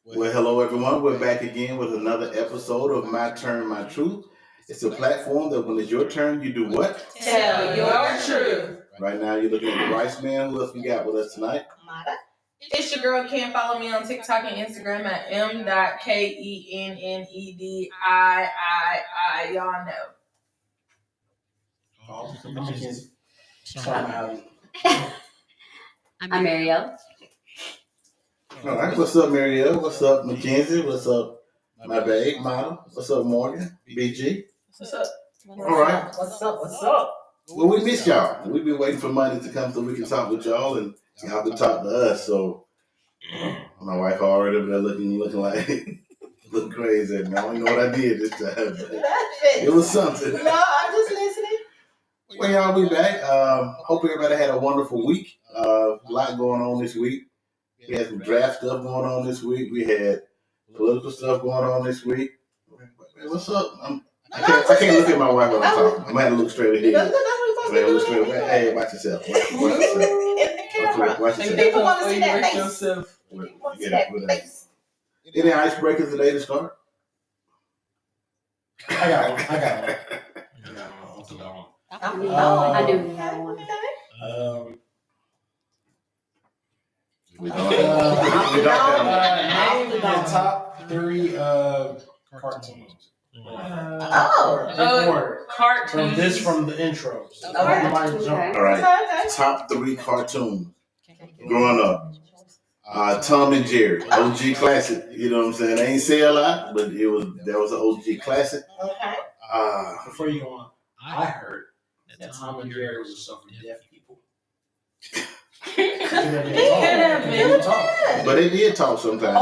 Well, hello everyone. We're back again with another episode of My Turn, My Truth. It's a platform that when it's your turn, you do what? Tell your truth. Right now, you're looking at the Rice Man. Who else we got with us tonight? It's your girl, Ken. Follow me on TikTok and Instagram at m.kennedi. Y'all know. I'm Marielle. All right. What's up, Marielle? What's up, Mackenzie? What's up, my babe, Mama? What's up, Morgan? BG? What's up? All right. What's up? Well, we missed y'all. We've been waiting for Monday to come so we can talk with y'all and y'all can talk to us. So my wife already over there looking like look crazy at me. I don't know what I did this time, but it was something. No, I'm just listening. Well, y'all, we back. Hope everybody had a wonderful week. A lot going on this week. We had some draft stuff going on this week. We had political stuff going on this week. Hey, what's up? I can't look at my wife when I'm talking. I'm gonna have to look straight ahead. Hey, watch yourself. Watch yourself. People want to see that face. Any icebreakers today to start? I got one. I do have one. We don't have The top 3 cartoons. Cartoons. From the intros. Okay. All right. Top 3 cartoons growing up. Tom and Jerry, OG classic. You know what I'm saying? They ain't say a lot, but that was an OG classic. Okay. Before you go on, I heard that Tom and Jerry was a show for deaf people. But they did talk sometimes.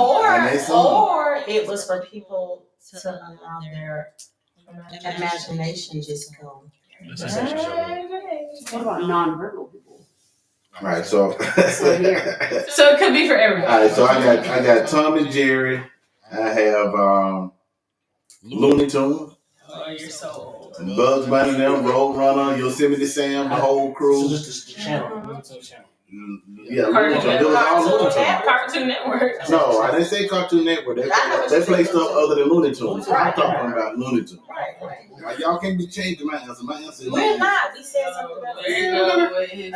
Or it was for people to allow their imagination just go. What about nonverbal people? All right, so So it could be for everybody. all right, so I got Tom and Jerry. I have Looney Tunes, Oh, you're so old. Bugs Bunny, them, Roadrunner, Yosemite Sam, the whole So crew. just the channel. Yeah, Looney Tunes. It was all Looney Tunes. Cartoon Network. No, I didn't say Cartoon Network. They play stuff other than Looney Tunes. I'm talking about Looney Tunes. Right. Y'all can't be changing my answer. My answer is We're not. We said something about There you go.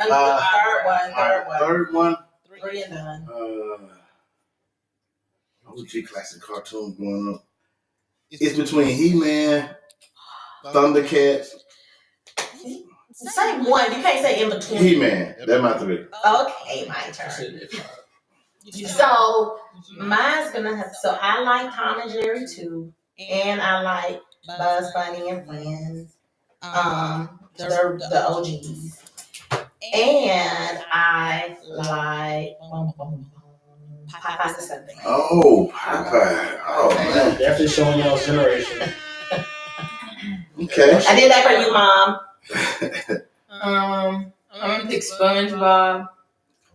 Third one. 3 and done. OG classic cartoons growing up. It's between He-Man, Thundercats, Say one. You can't say in between. He-Man. That's my 3. Okay, my turn. So mine's gonna have. So I like Tom and Jerry too, and I like Buzz Bunny and Friends. The OGs, and I like Popeyes and Sunday. Oh, Popeye. Oh, man. Definitely showing y'all's generation. Okay. I did that for you, Mom. I'm gonna pick SpongeBob.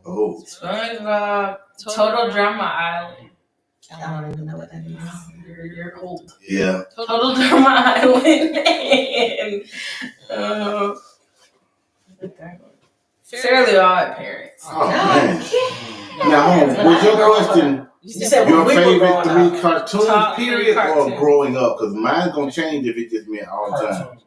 Oh. SpongeBob. Total Drama Island. I don't even know what that is. You're old. Yeah. Total Drama Island. And Fairly Odd Parents. Oh, man. Now, was your question your favorite 3 cartoons, Top period, 3 or cartoons. growing up? Because mine's going to change if it just meant all the time.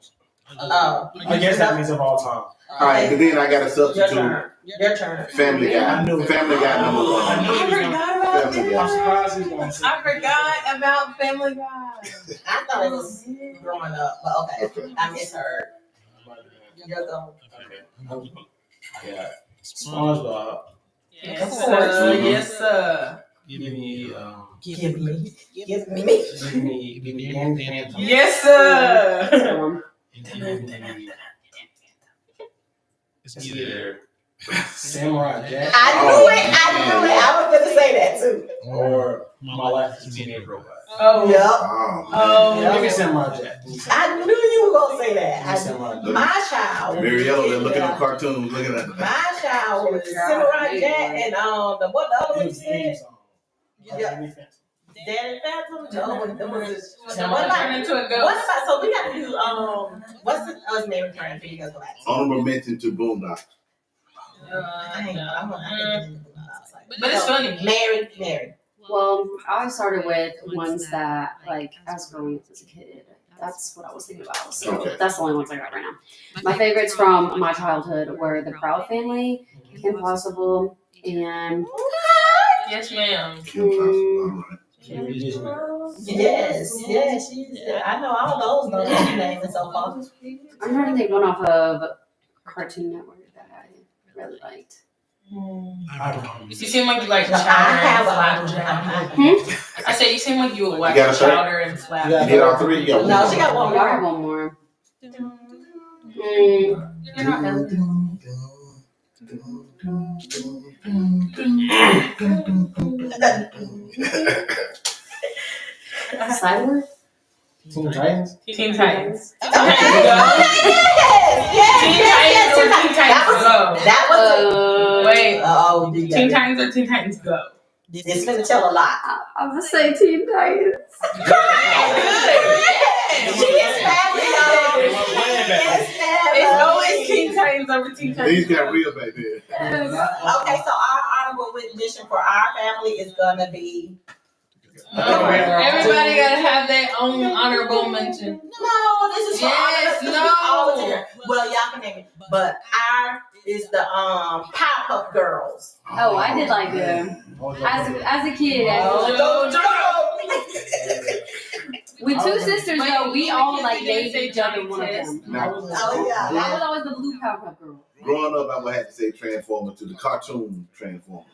Oh. I guess that means of all time. All right, but then I got to Your substitute turn. Your turn. Family Guy. Family Guy number 1. I forgot about Family I'm Guy. surprised he's going to say I forgot about Family Guy. I thought it was growing up, but okay. I misheard. You're going. Yeah. SpongeBob. Yes, sir. Yes, sir. Give me Yes, sir. It's either Samurai Jack I knew it. I was going to say that too. or My Life as a Teenage Robot. Oh, yeah. Oh, Give me Samurai Jack. I knew you were going to say that. Samurai Jack. My child. Mariella been looking up cartoons, looking at them. My child was Samurai Jack and the other one you said? Danny Phantom. No, what about? So we got to do what's the name of the for you guys go back? Honorable mention to Boondock. But it's funny. Mary. Well, I started with ones that, like, I was growing up as a kid. That's what I was thinking about. So Okay. that's the only ones I got right now. My favorites from my childhood were the Proud Family, Kim Possible, and Yes, ma'am. Yes, I know all those names and so forth. I'm trying to think one off of Cartoon Network that I really liked. I don't know. You seem like you like No, I have a lot of I said you seem like you would watch You got a shirt? Chowder and Slap. You did all three? Yeah. No, she got one Oh, I have more. one more. Cyber? Teen Titans? Teen Titans. Yes, yes, Teen Titans or Teen Titans Go? That was Wait. oh, Teen Titans or Teen Titans Go? It's gonna tell a lot. I'm gonna say Teen Titans. She is family, y'all. It's always Teen Titans over Teen Titans. These got real back there. Okay, so our honorable mention for our family is gonna be. Everybody gotta have their own honorable mention. No, this is for Yes, all no. of here. Well, y'all can name it, but our is the Powerpuff Girls. Oh, I did like them. As a kid, with two sisters though, we all like named each other one of them. Oh yeah. That was always the blue Powerpuff Girl. Growing up, I would have to say Transformer to the cartoon Transformer.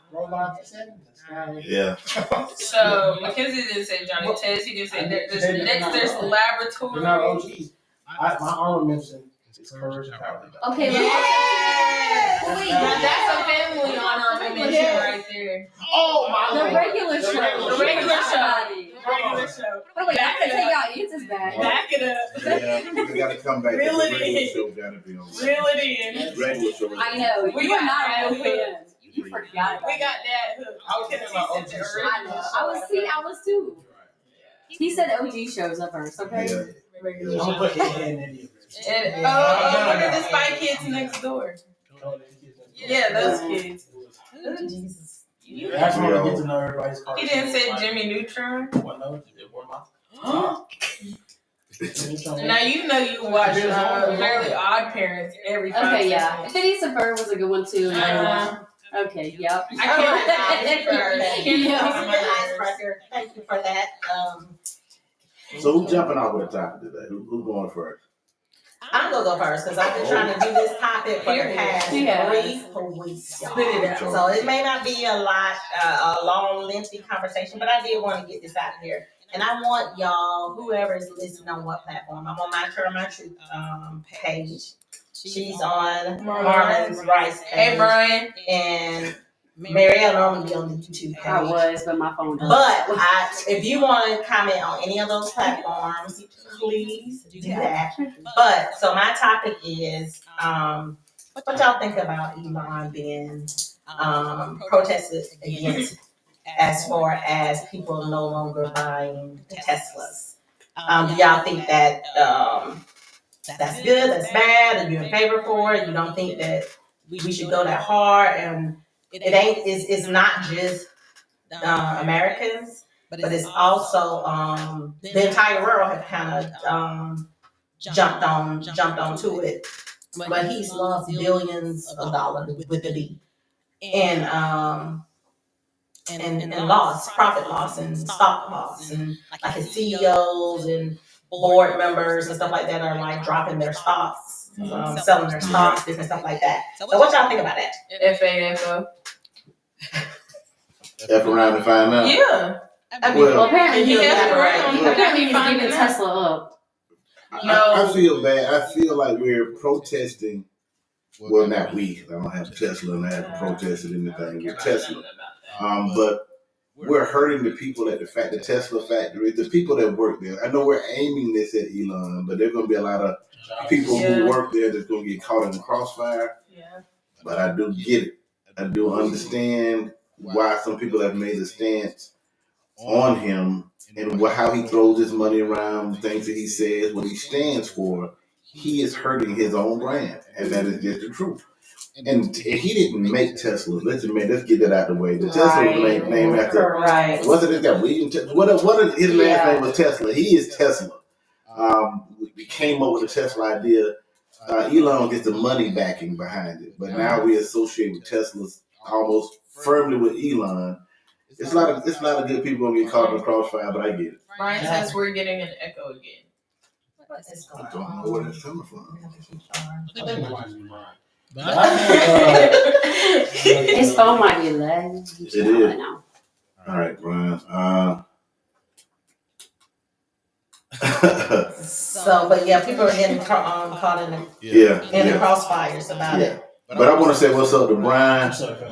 Yeah. So Mackenzie didn't say Johnny Test. He didn't say Dexter's They're not Laboratory. OGs. My honorable mention is Courage and Cowardly. Okay, Yes. Now that's a family honorable mention right there. Oh the regular show. The regular show. Regular show. Oh wait, I can take y'all answers back. Back it up. Yeah, we gotta come back. Reel The it regular in. show gotta be on. Reel it in. Regular show. I know. We You got are not a that real fan. You forgot. We got that hook. I was thinking about OG shows. I know. I was too. He said OG shows up first, okay? Yeah. Regular I'm show. gonna put it in India. And, look at the Spy Kids next door. Yeah, those kids. Jesus. I just want to get to know everybody's cartoon. He didn't say Jimmy Neutron. What no? It was my. Now you know you watch Fairly Odd Parents every 5 Okay, yeah. seconds. Phineas and Ferb was a good one too. Okay, yep. I can't Icebreaker. Thank you for that. So who's jumping off with a topic today? Who's going first? I'm gonna go first because I've been trying to do this topic for the past 3 weeks. Y'all. Spit it out. So it may not be a long, lengthy conversation, but I did want to get this out of here. And I want y'all, whoever is listening on what platform, I'm on my Turn My Truth page. She's on Marlon's Rice page. Hey, Brian. And Marielle normally be on the YouTube page. I was, but my phone doesn't. But if you want to comment on any of those platforms, please do that. But so my topic is what y'all think about Elon being protested against as far as people no longer buying Teslas. Do y'all think that that's good, that's bad? Are you in favor for it? You don't think that we should go that hard? And it's not just Americans, but it's also the entire world have kind of jumped onto it. But he's lost billions of dollars with the B, and profit loss and stock loss, and like his CEOs and board members and stuff like that are like dropping their stocks, selling their stocks, different stuff like that. So what y'all think about that? FAFO. F around and find out. Yeah. I mean, Well, apparently he has apparently he's finding giving out. Tesla up. I feel bad. I feel like we're protesting. Well, not we. I don't have Tesla and I haven't protested anything with Tesla. But we're hurting the people at the Tesla factory, the people that work there. I know we're aiming this at Elon, but there's going to be a lot of people who work there that's going to get caught in the crossfire. Yeah. But I do get it. I do understand why some people have made a stance on him and how he throws his money around, things that he says, what he stands for. He is hurting his own brand, and that is just the truth. And he didn't make Tesla. Let's get that out of the way. The Tesla was named after. Right. Wasn't it that William Tesla? What his last name was Tesla. He is Tesla. We came up with the Tesla idea. Elon gets the money backing behind it, but now we associate with Teslas almost firmly with Elon. It's a lot of good people gonna get caught in the crossfire, but I get it. Brian says we're getting an echo again. What is going I don't on? know where that's coming from. We have to keep trying. I think it might be Brian. His phone might be low. It is. Know. All right, Brian. So, but yeah, people are getting caught in the crossfires about it. But I want to say what's up to Brian,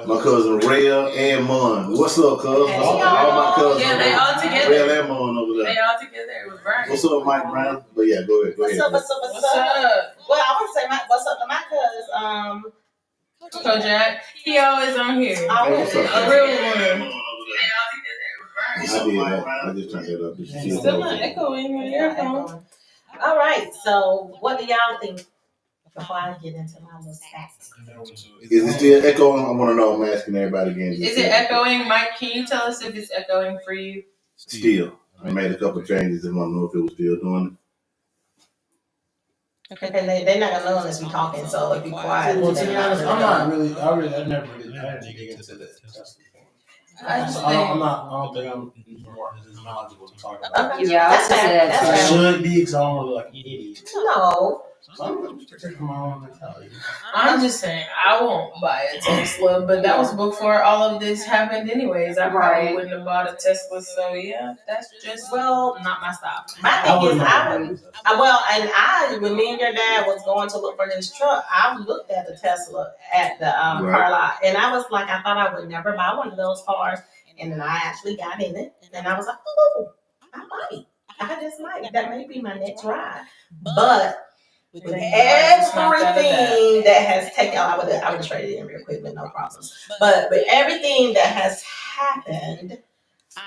my cousin Rail, and Mon. What's up, cuz? Hey, All my cousins. Yeah, they all together. Rail and Mon over there. They all together with Brian. What's up, Mike Brown? But yeah, go ahead. What's up? What's up? Well, I want to say what's up to my cuz. Kojak. He always on here. Hey, what's up, A man? real one. I did that. I just turned that up. Just to see if Still that was- not echoing on your phone. All right. So, what do y'all think? Before I get into my little stats. Is it still echoing? I want to know. I'm asking everybody again. Is it echoing? Mike, can you tell us if it's echoing for you? Still. I made a couple changes and want to know if it was still doing Okay, they're not gonna know unless we talking, so if you quiet. Well, to be honest, I never really, I didn't dig into the Tesla thing. I just I think don't think I'm more knowledgeable to talk about. Okay. Yeah, That's fair. that's I fair. should be because I don't want to look like an idiot. No. So I'm protecting my own mentality. I'm just saying I won't buy a Tesla, but that was before all of this happened anyways. I probably Right. wouldn't have bought a Tesla, so yeah, that's just Well, not my style. my thing is, when me and your dad was going to look for this truck, I looked at the Tesla at the car lot, and I was like, I thought I would never buy one of those cars, and then I actually got in it, and I was like, oh, I might. I just might. That may be my next ride, but. With everything that has taken, I would have traded in real quick with no problems. But with everything that has happened,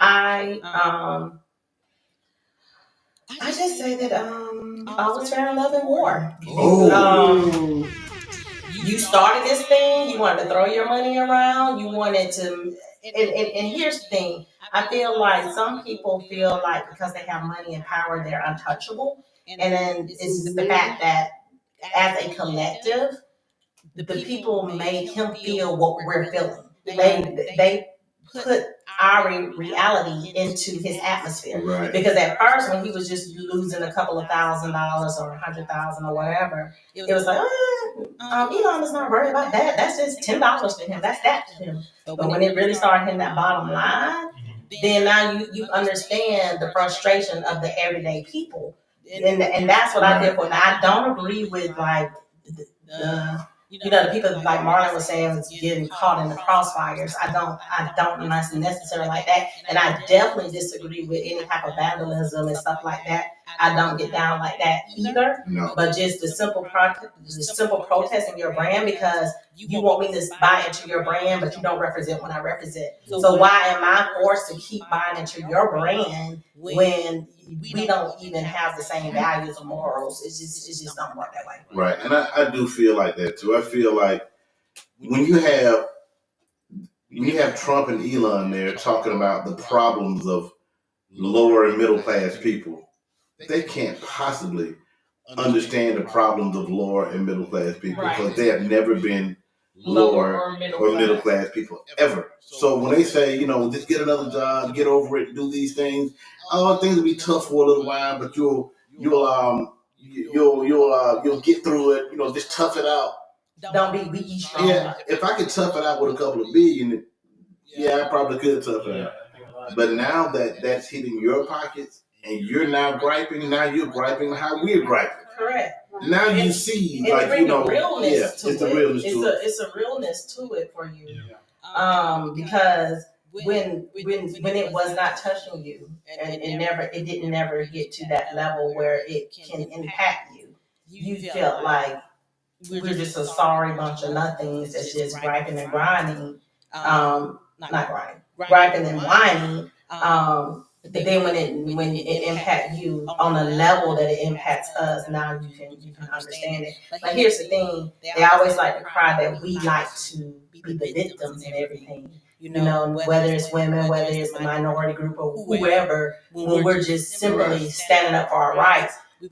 I just say that all was fair in love and war. You started this thing. You wanted to throw your money around. You wanted to, and here's the thing. I feel like some people feel like because they have money and power, they're untouchable. And then it's the fact that as a collective, the people make him feel what we're feeling. They put our reality into his atmosphere. Right. Because at first, when he was just losing a couple of $1,000 or 100,000 or whatever, it was like, Elon is not worried about that. That's just $10 to him. That's that to him. But when it really started hitting that bottom line, then now you understand the frustration of the everyday people. And that's what I did for. Now, I don't agree with like the people like Marlon was saying was getting caught in the crossfires. I don't necessarily like that. And I definitely disagree with any type of vandalism and stuff like that. I don't get down like that either. No. But just the simple protesting your brand because you want me to buy into your brand, but you don't represent what I represent. So why am I forced to keep buying into your brand when we don't even have the same values or morals? It just don't work that way. Right, and I do feel like that too. I feel like when you have Trump and Elon there talking about the problems of lower and middle class people, they can't possibly understand the problems of lower and middle class people because they have never been lower or middle class people ever. So when they say, just get another job, get over it, do these things, things will be tough for a little while, but you'll get through it. Just tough it out. Don't be weak, strong. Yeah, if I could tough it out with a couple of billion, I probably could tough it out. But now that's hitting your pockets and you're now griping, how we're griping. Correct. Now you see, it's realness to it's it. the realness to it. It's a realness to it for you. Because when it was not touching you and it didn't never get to that level where it can impact you, you felt like we're just a sorry bunch of nothings that's just griping and grinding, griping and whining, But then when it impacts you on a level that it impacts us, now you can understand it. Like here's the thing, they always like to cry that we like to be the victims in everything. You know, whether it's women, whether it's the minority group or whoever, when we're just simply standing up for our rights, they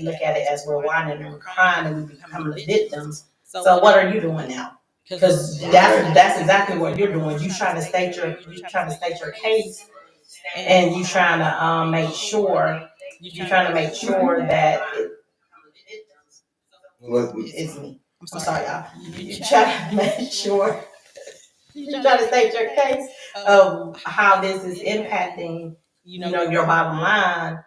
look at it as we're whining and we're crying and we become the victims. So what are you doing now? Because that's exactly what you're doing. You trying to state your case, and you trying to make sure that it's me. I'm sorry, y'all. You try to make sure you try to state your case of how this is impacting your bottom line.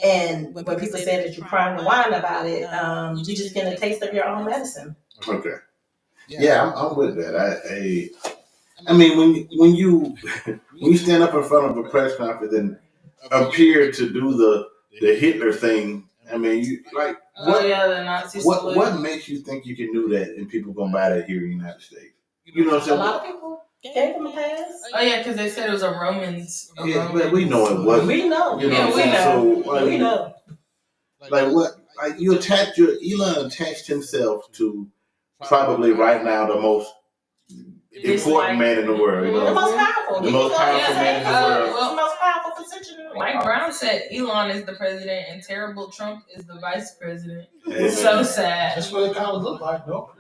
And when people say that you're crying and whining about it, you're just getting a taste of your own medicine. Okay. Yeah, I'm with that. I mean, when you stand up in front of a press conference and appear to do the Hitler thing, I mean, you like the Nazi salute. What makes you think you can do that and people gonna buy that here in the United States? You know what I'm saying? A lot of people gave them a pass. Oh yeah, because they said it was a Romans. But we know it wasn't. We know. You know we know. So, like, we know. Like what? Like Elon attached himself to probably right now the most important man in the world. You know? The most powerful. The most powerful man in the world. The most powerful position in the world. Mike Brown said Elon is the president and terrible Trump is the vice president. Amen. So sad. That's what it kind of look like, though.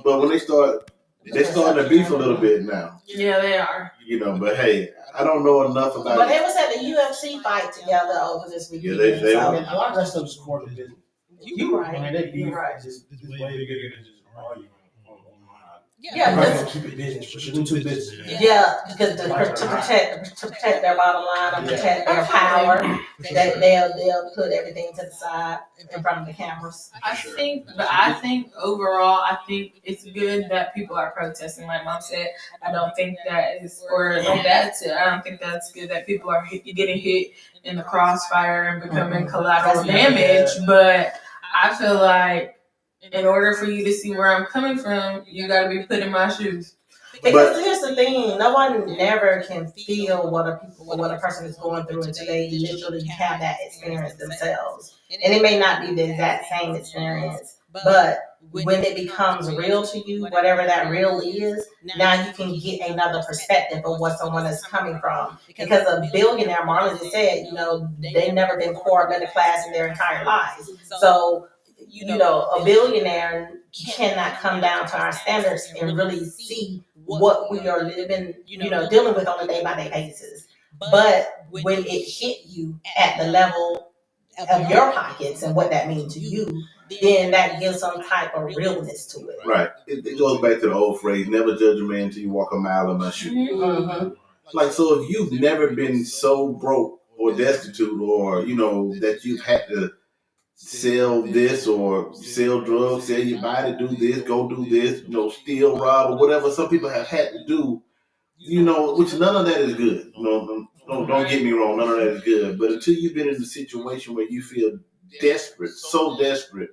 But when they're starting to beef a little bit now. Yeah, they are. You know, but hey, I don't know enough about But they was at the UFC fight together over this weekend. Yeah, they I mean, a lot of that stuff is core to business. You right. I mean, they beef. You're right. This is way bigger than just arguing online. Yeah, Right, gonna keep it business. Push it into business. Yeah, because to protect their bottom line and protect their power, they'll put everything to the side in front of the cameras. I think overall, I think it's good that people are protesting. Like Mom said, I don't think that is, or like that too. I don't think that's good that people are getting hit in the crossfire and becoming collateral damage. But I feel like in order for you to see where I'm coming from, you got to be put in my shoes. Because here's the thing: no one never can feel what a person is going through until they literally have that experience themselves. And it may not be the exact same experience, but when it becomes real to you, whatever that real is, now you can get another perspective of what someone is coming from. Because a billionaire, Marlon just said, they've never been poor, middle class in their entire lives. So, a billionaire cannot come down to our standards and really see what we are living, dealing with on a day-by-day basis. But when it hit you at the level of your pockets and what that means to you, then that gives some type of realness to it. Right. It goes back to the old phrase, never judge a man until you walk a mile in my shoes. Mm-hmm. Like, so if you've never been so broke or destitute or, that you've had to sell this or sell drugs, sell your body, do this, go do this, steal, rob, or whatever some people have had to do, which none of that is good. Don't get me wrong, none of that is good. But until you've been in a situation where you feel desperate, so desperate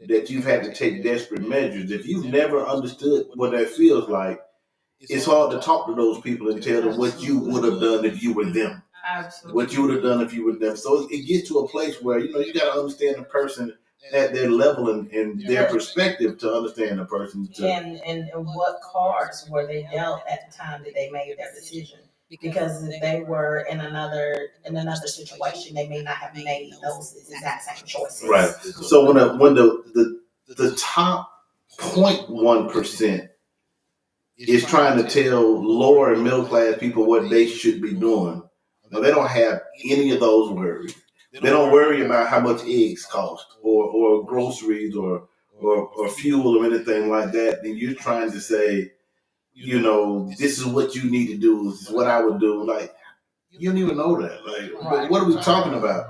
that you've had to take desperate measures, if you've never understood what that feels like, it's hard to talk to those people and tell them what you would have done if you were them. Absolutely. What you would have done if you were them. So it gets to a place where, you got to understand the person at their level and their perspective to understand the person. And what cards were they dealt at the time that they made their decision? Because if they were in another situation, they may not have made those exact same choices. Right. So when the top 0.1% is trying to tell lower and middle class people what they should be doing, now, they don't have any of those worries. They don't worry about how much eggs cost or groceries or fuel or anything like that. Then you're trying to say, this is what you need to do. This is what I would do. Like, you don't even know that. Like, what are we talking about?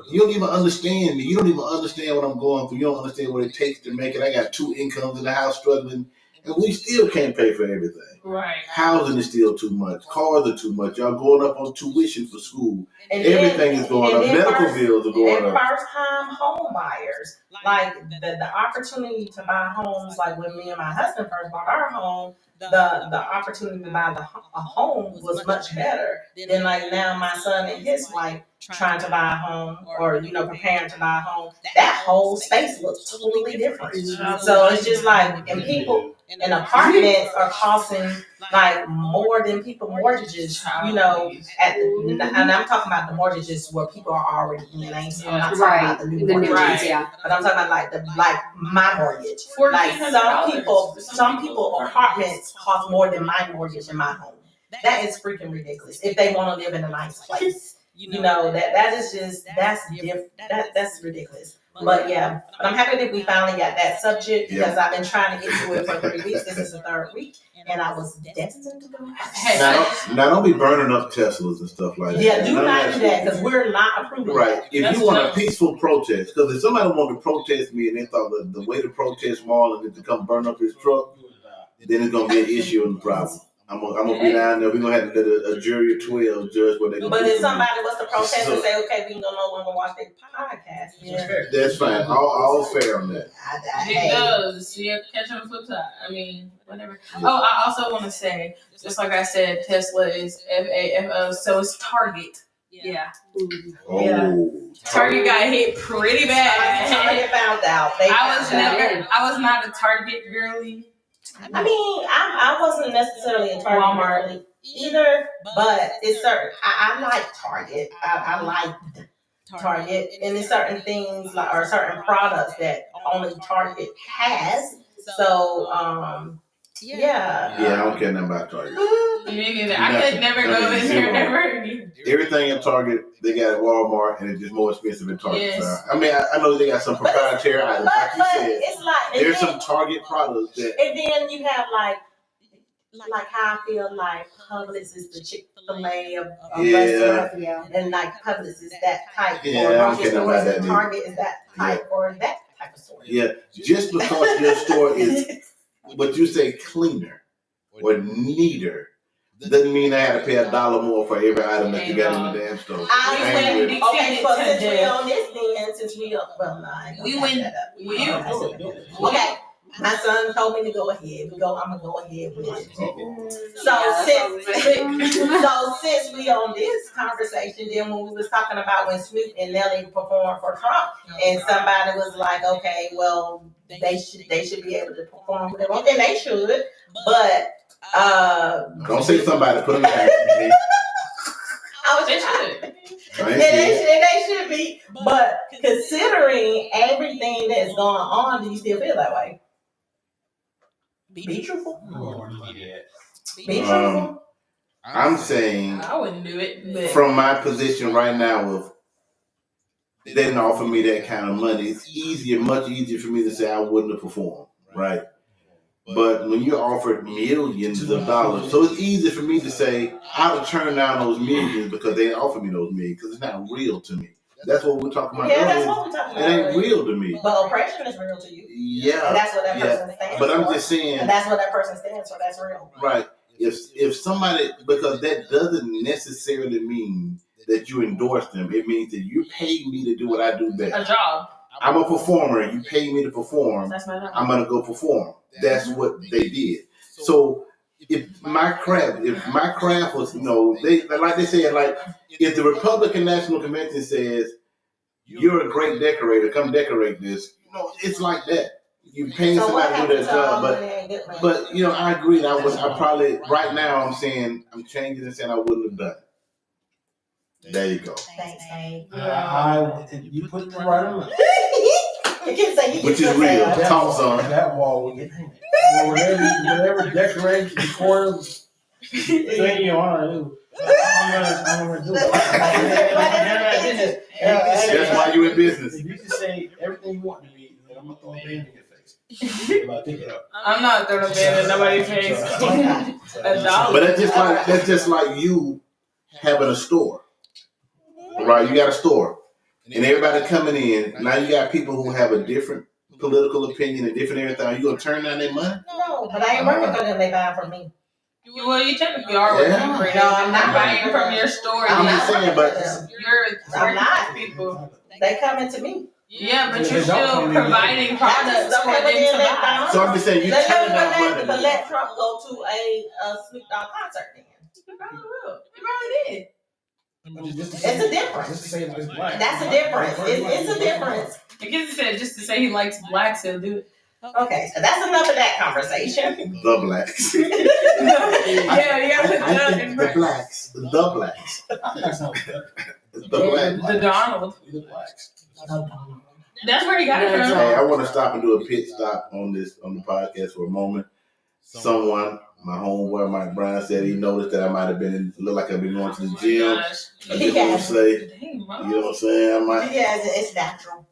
You don't even understand me. You don't even understand what I'm going through. You don't understand what it takes to make it. I got 2 incomes in the house struggling, and we still can't pay for everything. Right. Housing is still too much. Cars are too much. Y'all going up on tuition for school. Everything is going up. Medical bills are going up. First time home buyers, like the opportunity to buy homes, like when me and my husband first bought our home, the opportunity to buy a home was much better than like now my son and his wife trying to buy a home or preparing to buy a home. That whole space looks totally different. So it's just like, and people in apartments are costing like more than people mortgages, and I'm talking about the mortgages where people are already in. I'm not talking about the new mortgages, but I'm talking about like my mortgage. Like some people apartments cost more than my mortgage in my home. That is freaking ridiculous. If they want to live in a nice place, that is just that's ridiculous. But I'm happy that we finally got that subject because I've been trying to get to it for 3 weeks. This is the third week, and I was destined to go. Now don't be burning up Teslas and stuff like that. Yeah, do not do that because we're not approving. Right. If you want a peaceful protest, because if somebody wanted to protest me and they thought the way to protest Marlon is to come burn up his truck, then it's gonna be an issue and a problem. I'm gonna be down there. We're gonna have to let a jury of 12 judge what they're gonna do. But if somebody was to protest and say, okay, we don't no longer watch their podcast, that's fine. All fair on that. It does. Yeah, catch on the flip side. I mean, whatever. Oh, I also want to say, just like I said, Tesla is FAFO, so it's Target. Yeah. Target got hit pretty bad. Target found out. I was not a Target girly. I mean, I wasn't necessarily a Target girly either, but it's certain. I like Target. I like Target, and there's certain things or certain products that only Target has. So, yeah, I don't care nothing about Target. Me neither. I could never go in there. Never. Everything in Target they got at Walmart, and it's just more expensive in Target. Yes. So, I mean, I know they got some proprietary items, like you said. It's like, there's some Target products that. And then you have like how I feel like Publix is the Chick-fil-A of restaurants, and like Publix is that type. And Target is that type or that type of store. Yeah, just because your store is what you say cleaner or neater doesn't mean I had to pay $1 more for every item that you got in the damn store. Okay. My son told me to go ahead. I'm gonna go ahead with it. So since we on this conversation, then when we was talking about when Snoop and Nelly performed for Trump, and somebody was like, okay, well they should be able to perform who they want, and they should, but don't say somebody, put them in. They should be, but considering everything that's going on, do you still feel that way? Be truthful. Be truthful. I'm saying I wouldn't do it. But from my position right now, of they didn't offer me that kind of money. It's much easier for me to say I wouldn't have performed, right? But when you're offered millions of dollars, so it's easy for me to say I would turn down those millions because they offered me those millions because it's not real to me. That's what we're talking about. Yeah, that's what we're talking about. It ain't real to me. But oppression is real to you. Yeah. And that's what that person stands for. But I'm just saying. And that's what that person stands for. That's real. Right. If somebody, because that doesn't necessarily mean that you endorse them. It means that you pay me to do what I do best. A job. I'm a performer. You pay me to perform. That's my job. I'm going to go perform. That's what they did. So if my craft was, they like they said, like if the Republican National Convention says you're a great decorator, come decorate this. It's like that. You paying somebody to do their job, but I agree. I probably right now I'm changing and saying I wouldn't have done it. There you go. Thanks, Hank. You put the right on it. Which is real. Talk, son. That wall will get painted. Whatever decoration, decor thing you want to do, I'm gonna do it. That's why you in business. If you can say everything you want to be, then I'm gonna throw a band in your face. I'm not throwing a band in nobody's face. But that's just like you having a store, right? You got a store. And everybody coming in, now you got people who have a different political opinion and different everything. Are you going to turn down their money? No, but I ain't working for them. They buy from me. Well, you technically are working Yeah. for them. No, I'm not buying working from for your them. store. I'm I'm not just saying, working but for them. You're I'm not. working for people. They coming to me. Yeah, but If you're they don't still come in, providing products for them to buy. so I'm just saying, you Let turning down money. but let Trump go to a Snoop Dogg concert then. You probably will. You probably did. It's a difference. Just to say it's black. That's a difference. It's a difference. I guess he said just to say he likes blacks, he'll do it. Okay, so that's enough of that conversation. The blacks. Yeah, I think the blacks. The blacks. The black the blacks. Donald. The blacks. That's where he got it That's from. Hey, I want to stop and do a pit stop on the podcast for a moment. Someone, my homeboy Mike Brown, said he noticed that I might have been look like I've been going to the gym. I just want to say, Dang, you know what I'm saying? I might. Yeah, it's natural.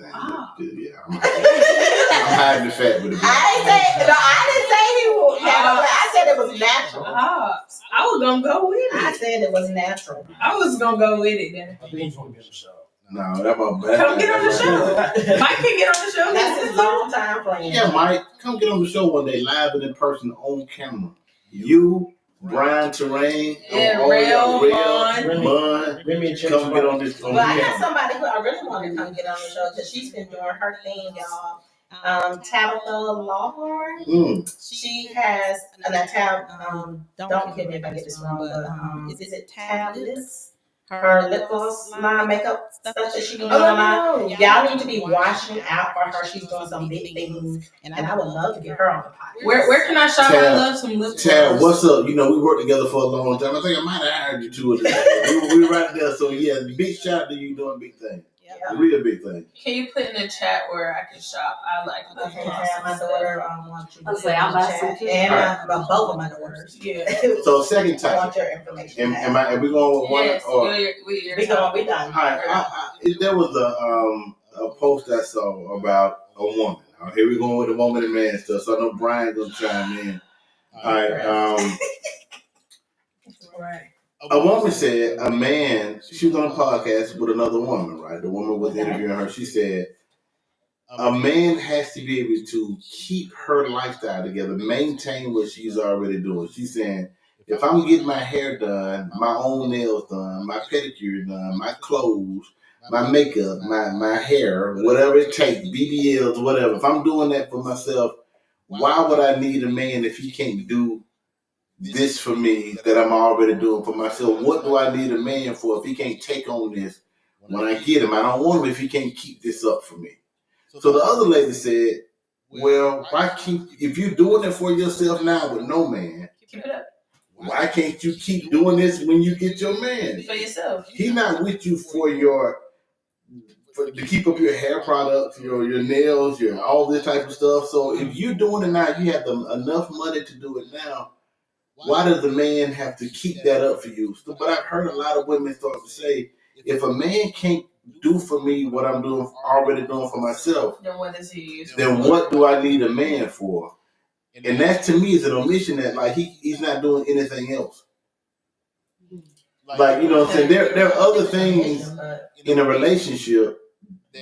Ah. Yeah, I'm hiding the fat with it. I didn't say he would have it. I said it was natural. Ah, I was gonna go with I it. said it was natural. I was gonna go with it then. I think he's gonna get the show. No, that's my bad. Come get on the show. Mike can get on the show. That's his long time plan. Yeah, Mike, come get on the show one day, live and in person, on camera. You, Brian Terrain, Yeah, all y'all, Rail, Bun, Remy and Church. come get on this. On Well, I camera. got somebody who I really want to come get on the show because she's been doing her thing, y'all. Tabitha Lawhorn. She has don't hit me if I get this wrong, but is it Tablets? Her lip gloss line, makeup stuff that she be doing online. Y'all need to be watching out for her. She's doing some big things, and I would love to get her on the podcast. Where can I shop? Tab, I love some lip Tad, gloss. what's up? You know, we worked together for a long time. I think I might have hired you two. We right there. So, yeah, big shout out to you doing big things. Yeah. Real big thing. Can you put in the chat where I can shop? I like lip Okay, gloss. my daughter wants you to I'll say I'll buy some too. and both of my daughters. Yeah. So, second I topic. want your information. Are we going with one? Yes, Or, We done. all right, there was a post I saw about a woman. Here we going with the woman and man stuff. So I know Brian's gonna chime in. All right. Right. A woman said a man. She was on a podcast with another woman. Right. The woman was interviewing her. She said a man has to be able to keep her lifestyle together, maintain what she's already doing. She's saying, if I'm getting my hair done, my own nails done, my pedicure done, my clothes, my makeup, my hair, whatever it takes, BBLs, whatever. If I'm doing that for myself, why would I need a man if he can't do this for me that I'm already doing for myself? What do I need a man for if he can't take on this when I get him? I don't want him if he can't keep this up for me. So the other lady said, well, if you're doing it for yourself now with no man, Keep it up. why can't you keep doing this when you get your man? For yourself. He's not with you to keep up your hair products, your nails, your all this type of stuff. So if you're doing it now, you have enough money to do it now. Why does the man have to keep that up for you? So, but I've heard a lot of women start to say, if a man can't do for me what I'm already doing for myself, Then what does he use? then what do I need a man for? And that to me is an omission that like he's not doing anything else. Like, you know what I'm saying? There are other things in a relationship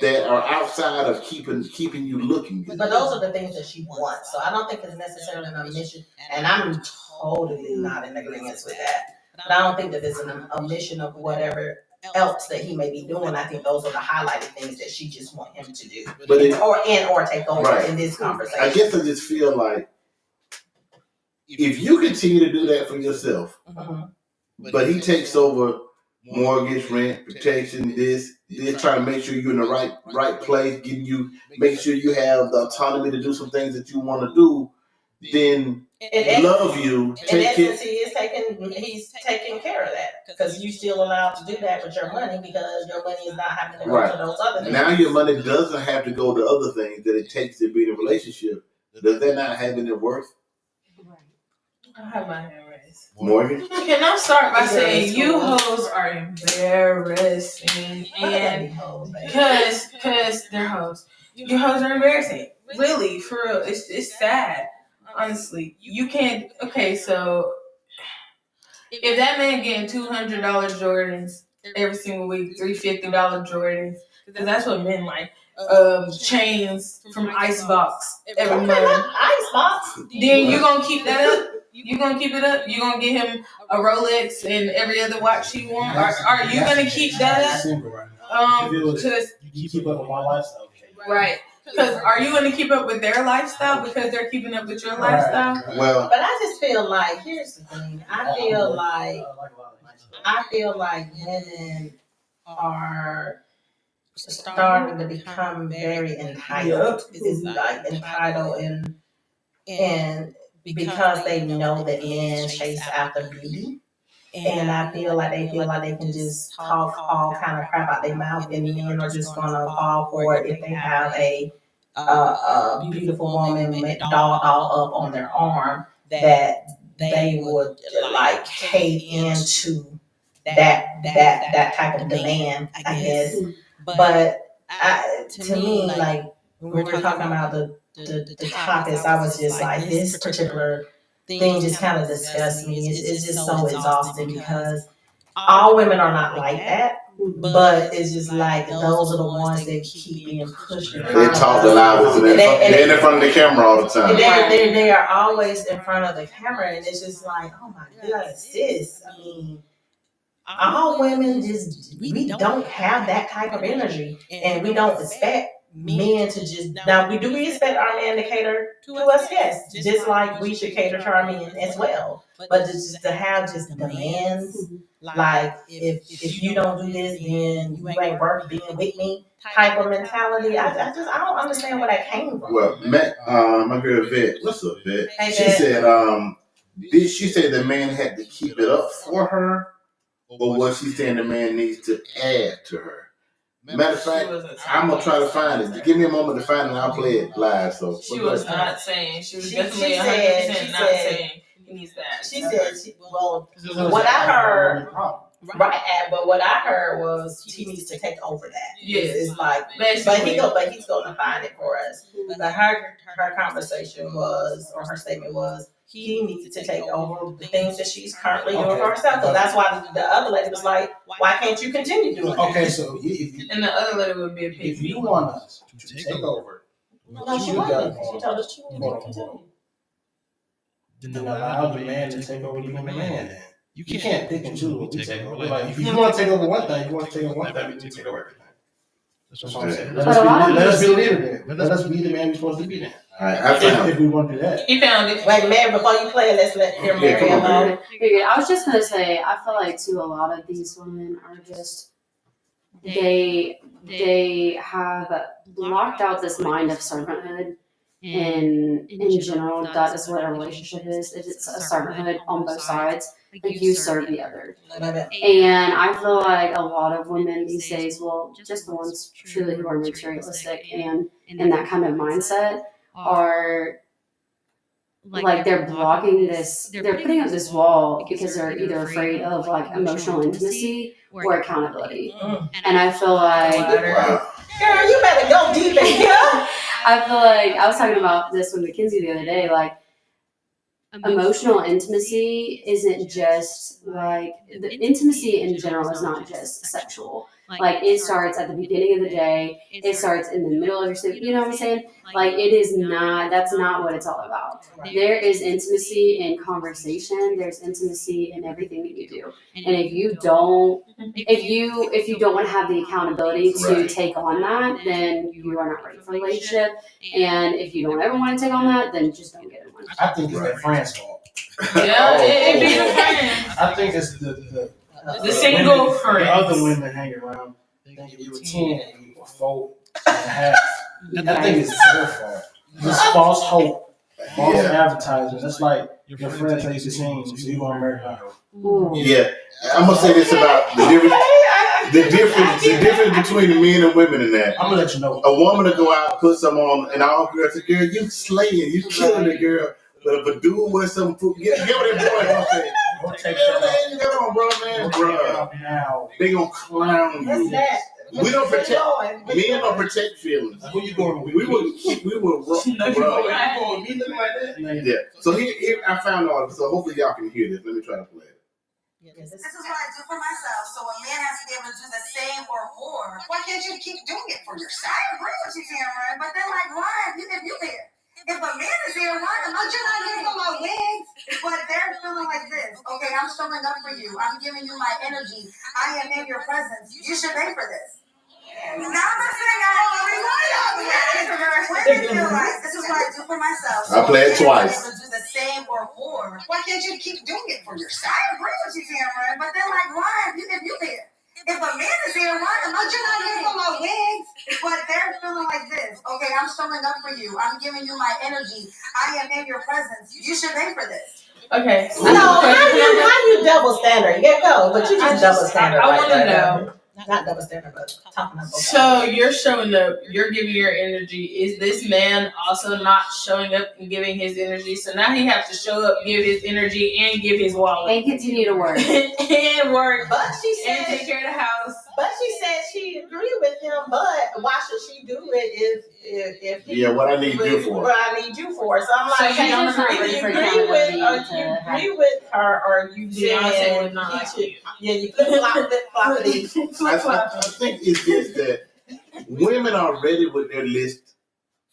that are outside of keeping you looking good. But those are the things that she wants. So I don't think it's necessarily an omission. And I'm totally not in agreement with that. But I don't think that it's an omission of whatever else that he may be doing. I think those are the highlighted things that she just want him to do. Or take over in this conversation. I guess I just feel like if you continue to do that for yourself, but he takes over mortgage, rent, protection, this trying to make sure you're in the right place, make sure you have the autonomy to do some things that you want to do, then love you. In essence, he's taking care of that because you still allowed to do that with your money because your money is not having to go to those other things. Now your money doesn't have to go to other things that it takes to be in a relationship. Does that not have any worth? I have my hand raised. Morgan? Can I start by saying you hoes are embarrassing and because they're hoes. You hoes are embarrassing. Really, for real. It's sad. Honestly. You can't so if that man getting $200 Jordans every single week, $350 Jordans, because that's what men like. chains from Icebox every Okay, month. not Icebox. Then you gonna keep that up? You gonna keep it up? You gonna get him a Rolex and every other watch he want? Are you gonna keep that up? Simple right now. Because You keep up with my lifestyle. Okay. right. Because are you gonna keep up with their lifestyle because they're keeping up with your lifestyle? Well, But I just feel like, here's the thing. I feel like women are starting to become very entitled. Is like entitled and because they know that men chase after beauty. And I feel like they can just talk all kind of crap out their mouth, and men are just gonna fall for it if they have a beautiful woman dolled all up on their arm, that they would like cave into that type of demand, I guess. But to me, like when we were talking about the topics, I was just like, this particular thing just kind of disgusts me. It's just so exhausting because all women are not like that. But it's just like those are the ones that keep being pushed. they talk the loudest, and they're in front of the camera all the time. They are always in front of the camera, and it's just like, oh my God, sis. I mean, all women we don't have that type of energy, and we don't expect men to just, now we do expect our men to cater to us, yes, just like we should cater to our men as well. But just to have just demands, like if you don't do this, then you ain't worth being with me type of mentality. I don't understand where that came from. Well, my girl Vet, what's up, Vet? Hey, She Vet. said, did she say the man had to keep it up for her, or was she saying the man needs to add to her? Matter of fact, I'm gonna try to find it. Give me a moment to find it, and I'll play it live. So She was not saying. She was She definitely said- 100% not saying he needs that. She said, well, what I heard, right, but what I heard was he needs to take over that. Yes. It's like, Basically. but he's going to find it for us. But her conversation was, or her statement was, he needs to take over the things that she's currently doing for herself. Because that's why the other lady was like, why can't you continue doing it? Okay, so if And the other lady would be a pig. you want us to take over, No, she you got wasn't. it. She told us she wanted to continue. then allow the man to take over even the man. Then you can't pick and choose what we take over. Like if you want to take over one thing, you want to take over one thing, we take over everything. That's what I'm saying. Let us be the leader there. Let us be the man we're supposed to be there. all right, I found If we want to do that. He found it. Wait, Mary, before you play it, let's hear Yeah, Mary come on, alone. Mary. Okay, I was just gonna say, I feel like too, a lot of these women are just, they have blocked out this mind of servanthood. And in general, that is what a relationship is. It's a servanthood on both sides. Like you serve the other. And I feel like a lot of women these days, well, just the ones truly who are materialistic and in that kind of mindset are like they're blocking this, they're putting up this wall because they're either afraid of like emotional intimacy or accountability. And I feel like, Wow. Girl, you better go deep in here. I feel like I was talking about this with Mackenzie the other day, like emotional intimacy isn't just like, the intimacy in general is not just sexual. Like it starts at the beginning of the day, it starts in the middle of your sleep, you know what I'm saying? Like it is not, that's not what it's all about. There is intimacy in conversation, there's intimacy in everything that you do. And if you don't want to have the accountability to take on that, then you are not ready for a relationship. And if you don't ever want to take on that, then just don't get in one. I think it's their friend's fault. Yeah, it be the friends. I think it's the single women, friends. The other women hang around. Think you were 10 and you were 4.5. I think it's their fault. This false hope, false advertisement. That's like your friend takes you sing, so you want to marry her. Yeah, I'm gonna say this about the difference between the men and women in that. I'm gonna let you know. A woman to go out and put some on, and all girls say, "Girl, you slaying, you killing it, girl." But if a dude with some food, get what that boy gonna say. Don't take Man, that you got on, bro, man, bro. now. They gonna clown What's you. that? We don't protect. Men don't protect feelings. Who you going with? We will rough, bro. Me looking like that? Yeah. So here I found all. So hopefully y'all can hear this. Let me try to play it. This This is what I do for myself. So a man has to be able to do the same or more. Why can't you keep doing it for yourself? I agree with you, Cameron. But then, like, why? If you here, if a man is here, why? I'm not here for my wigs. But they're feeling like this. Okay, I'm showing up for you. I'm giving you my energy. I am in your presence. You should pay for this. Now I'm not saying women feel like this is what I do for myself. I play it twice. To do the same or more. Why can't you keep doing it for yourself? I agree with you, Cameron. But then, like, why? If you here, if a man is here, why? I'm not here for my wigs. But they're feeling like this. Okay, I'm showing up for you. I'm giving you my energy. I am in your presence. You should pay for this. Okay. So how you double standard? Yeah, go, but you just double standard. I want to know. Not double standard, but talking about. So you're showing up, you're giving your energy. Is this man also not showing up and giving his energy? So now he has to show up, give his energy, and give his wallet. And continue to work. And work. But she And said take care of the house. But she said she agreed with him. But why should she do it if he what I need you for. What I need you for. So I'm So like, you don't agree with her, or you Beyonce said would not like you. Yeah, you flip flop these. I think it's just that women are ready with their list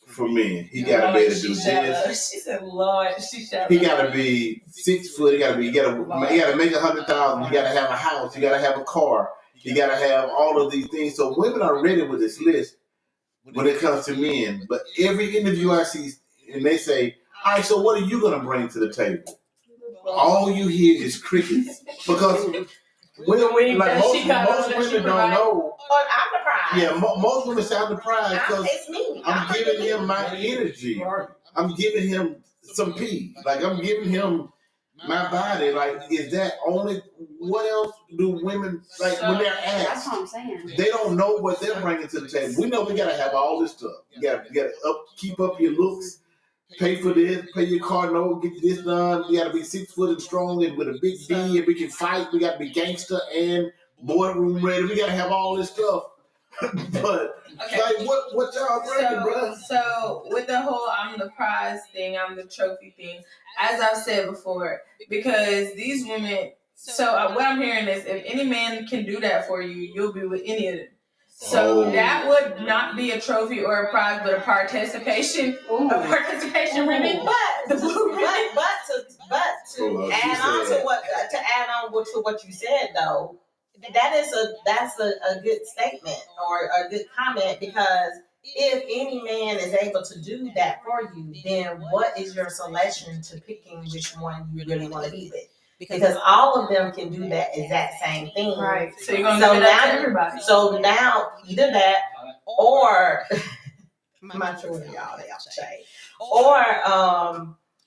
for men. He got to be able to do this. She said, Lord, she shall. He got to be 6 foot. He got to make 100,000. You got to have a house. You got to have a car. You got to have all of these things. So women are ready with this list when it comes to men. But every interview I see, and they say, all right, so what are you going to bring to the table? All you hear is crickets. Because women, like most women don't know. I'm surprised. Yeah, most women sound surprised because It's me. I'm giving him my energy. I'm giving him some pee. Like, I'm giving him my body. Like, is that only? What else do women like when they're That's asked? what I'm saying. They don't know what they're bringing to the table. We know we gotta have all this stuff. You gotta keep up your looks, pay for this, pay your car note, get this done. You gotta be 6 foot and strong and with a big D, and we can fight. We gotta be gangster and boardroom ready. We gotta have all this stuff. But Okay. like, what y'all bringing, bro? So with the whole I'm the prize thing, I'm the trophy thing, as I've said before, because these women, what I'm hearing is if any man can do that for you, you'll be with any of them. So that would not be a trophy or a prize, but a participation. Ooh. A participation ribbon. But to add on to what you said though, that's a good statement or a good comment, because if any man is able to do that for you, then what is your selection to picking which one you really want to be with? Because all of them can do that exact same thing. Right. So you're gonna give it out to everybody. So now either that or I'm not sure what y'all say. Or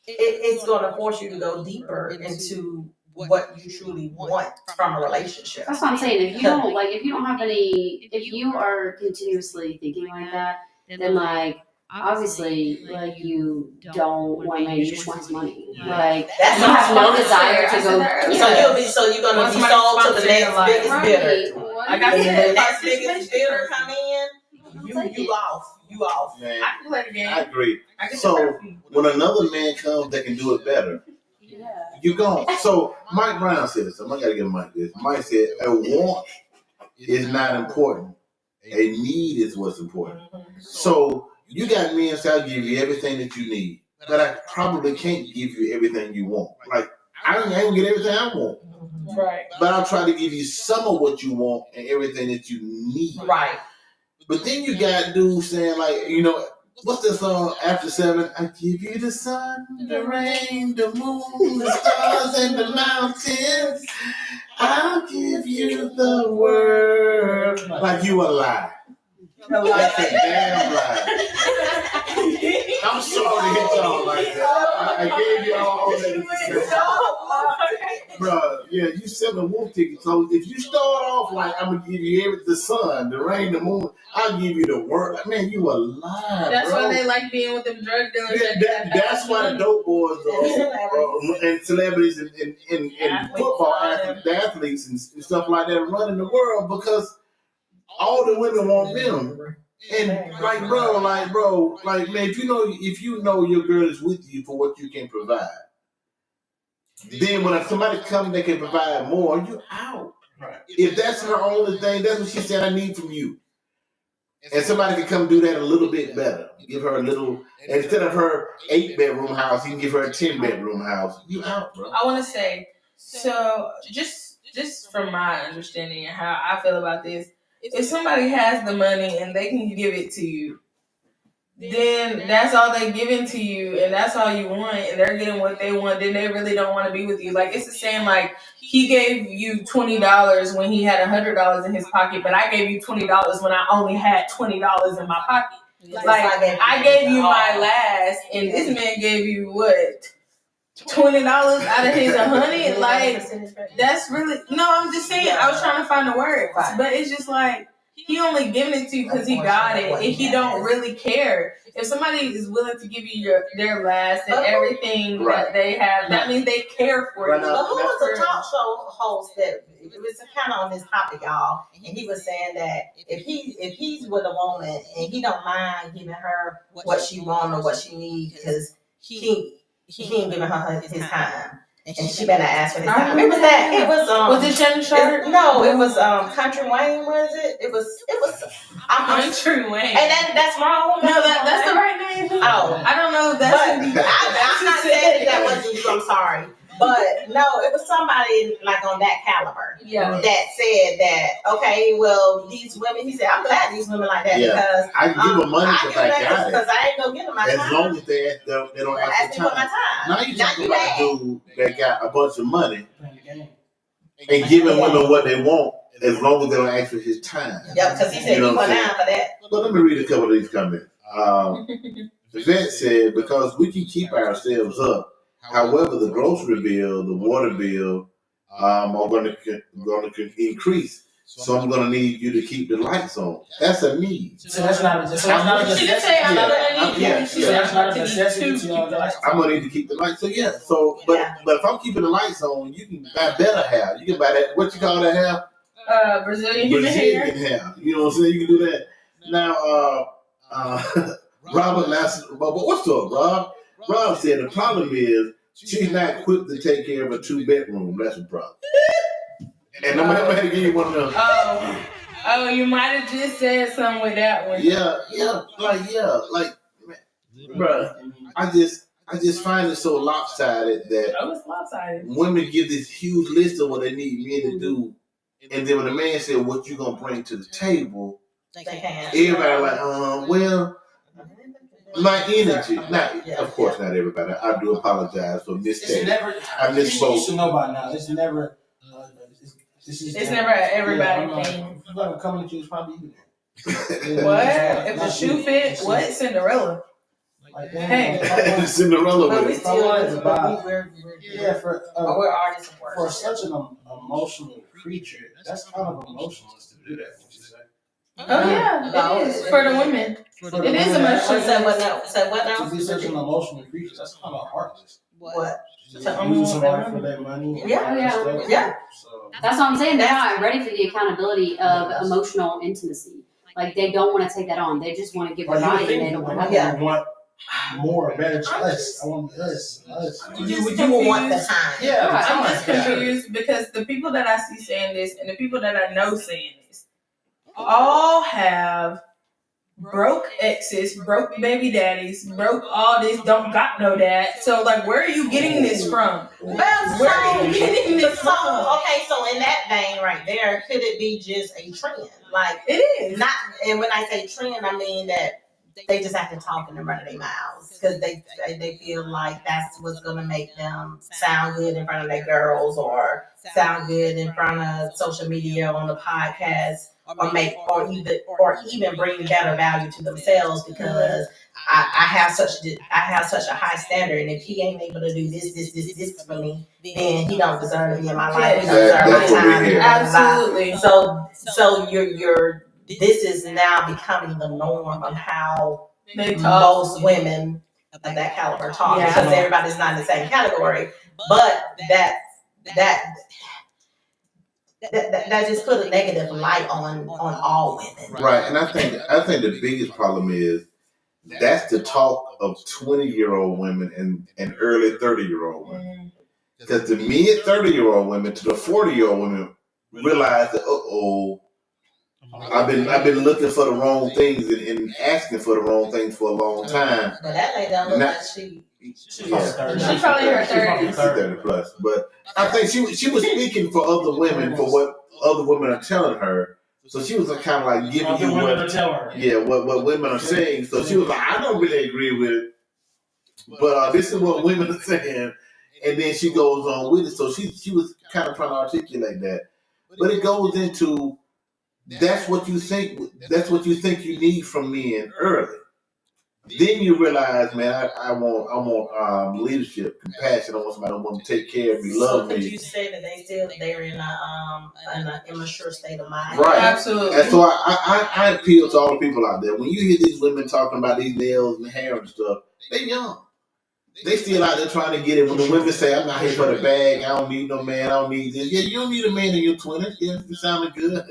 it's gonna force you to go deeper into what you truly want from a relationship. That's what I'm saying. If you don't have any, if you are continuously thinking like that, then like obviously like you don't want man, you just want his money. Like That's you have no desire to go. So you're gonna be sold to the next biggest bidder. Like I When said, the next biggest bidder come in, you off. Man, I can play the game. I agree. I can So when another man comes that can do it better, you gone. So Mike Brown said something. I gotta give Mike this. Mike said a want is not important. A need is what's important. So you got men say I'll give you everything that you need, but I probably can't give you everything you want. Like I ain't get everything I want. Right. But I'll try to give you some of what you want and everything that you need. Right. But then you got dudes saying like, what's that song after 7? I give you the sun, the rain, the moon, the stars, and the mountains. I'll give you the world. Like you a lie. That's a damn lie. I'm sorry to hit y'all like that. I gave you all that. Bro, yeah, you selling a wolf ticket. So if you start off like I'm gonna give you the sun, the rain, the moon, I'll give you the world. Man, you a lie. That's bro. why they like being with them drug dealers. That's why the dope boys and celebrities and football athletes and stuff like that running the world, because all the women want them. And man, if you know your girl is with you for what you can provide, Then when somebody comes, they can provide more. You out. Right. If that's her only thing, that's what she said. I need from you. And somebody can come do that a little bit better. Give her a little, instead of her 8-bedroom house, you can give her a 10-bedroom house. You out, bro. I want to say, so just from my understanding and how I feel about this, if somebody has the money and they can give it to you, then that's all they giving to you, and that's all you want, and they're getting what they want, then they really don't want to be with you. Like, it's the same, like, he gave you $20 when he had $100 in his pocket, but I gave you $20 when I only had $20 in my pocket. Like, I gave you my last, and this man gave you what? $20 out of his 100? Like, that's really, no, I'm just saying, I was trying to find the words, but it's just like, he only giving it to you because he got it, and he don't really care. If somebody is willing to give you their last and everything that they have, that means they care for you. But who was the talk show host that, it was kind of on this topic, y'all, and he was saying that if he's with a woman and he don't mind giving her what she wants or what she needs because he ain't giving her his time. And she better ask for his time. It was that. It was Was it Shannon Sharp? No, it was Country Wayne. Was it? It was. Country Wayne. And that's wrong. No, that's the right name. Oh, I don't know if that's. But I'm not saying that wasn't you. I'm sorry. But no, it was somebody like on that caliber that said that, okay, well, these women, he said, I'm glad these women like that because I can give them money because I got it. Because I ain't gonna give them my time. As long as they don't ask for time. Now you talking about a dude that got a bunch of money and giving women what they want as long as they don't ask for his time. Yeah, because he said he went down for that. Well, let me read a couple of these comments. The vet said, because we can keep ourselves up. However, the grocery bill, the water bill, are going to increase. So I'm going to need you to keep the lights on. That's a need. So that's not a necessity. She didn't say I'm not going to need you. So that's not a necessity. I'm going to need to keep the lights. So yeah. So but if I'm keeping the lights on, you can buy better hair. You can buy that. What you call that hair? Brazilian hair. You know what I'm saying? You can do that. Now, Robert Lasser. But what's up, Rob? Rob said the problem is she's not equipped to take care of a 2-bedroom. That's the problem. And I'm going to give you one of those. Oh, you might have just said something with that one. Like, bro, I just find it so lopsided that it's lopsided. Women give this huge list of what they need men to do, and then when the man said, "What you gonna bring to the table?" Everybody like, well. My energy, of course, not everybody. I do apologize for misstating. I misspoke. You should know by now. It's never. It's never an everybody thing. Whoever coming to you is probably you. What? If the shoe fit, what? Cinderella. Like, hey, Cinderella but with we it. still we're artists of work. For such an emotional creature, that's kind of emotionless to do that. Oh yeah, it is for the women. It is emotional. So what now? To be such an emotional creature, that's kind of heartless. What? To use somebody for their money. Yeah. So that's what I'm saying. They're not ready for the accountability of emotional intimacy. Like they don't want to take that on. They just want to give their body and they don't want to. I want more, better, less. I want less. You would want the time. Yeah, I'm just confused because the people that I see saying this and the people that I know saying this all have broke exes, broke baby daddies, broke all this, don't got no dad. So like, where are you getting this from? Well, where are you getting this from? Okay, so in that vein right there, could it be just a trend? Like it is not. And when I say trend, I mean that they just have to talk in the front of their mouths because they feel like that's what's gonna make them sound good in front of their girls or sound good in front of social media on the podcast. Or even bring better value to themselves because I have such a high standard, and if he ain't able to do this for me, then he don't deserve to be in my life. He don't deserve my time. Absolutely. So you're this is now becoming the norm of how most women of that caliber talk because everybody's not in the same category, but that just put a negative light on all women. Right, and I think the biggest problem is that's the talk of 20-year-old women and early 30-year-old women. Because the mid 30-year-old women to the 40-year-old women realize that, I've been looking for the wrong things and asking for the wrong things for a long time. But that lady don't look like she. Yeah, She's probably in her 30s. She's 30 plus. But I think she was speaking for other women for what other women are telling her. So she was kind of like giving you what women are saying. So she was like, I don't really agree with it, but this is what women are saying. And then she goes on with it. So she was kind of trying to articulate that. But it goes into that's what you think you need from men early. Then you realize, man, I want leadership, compassion. I want somebody who want to take care of me, love me. So could you say that they're in an immature state of mind? Right, absolutely. And so I appeal to all the people out there. When you hear these women talking about these nails and hair and stuff, they young. They still out there trying to get it. When the women say, I'm not here for the bag, I don't need no man, I don't need this. Yeah, you don't need a man in your 20s. Yeah, you sounding good.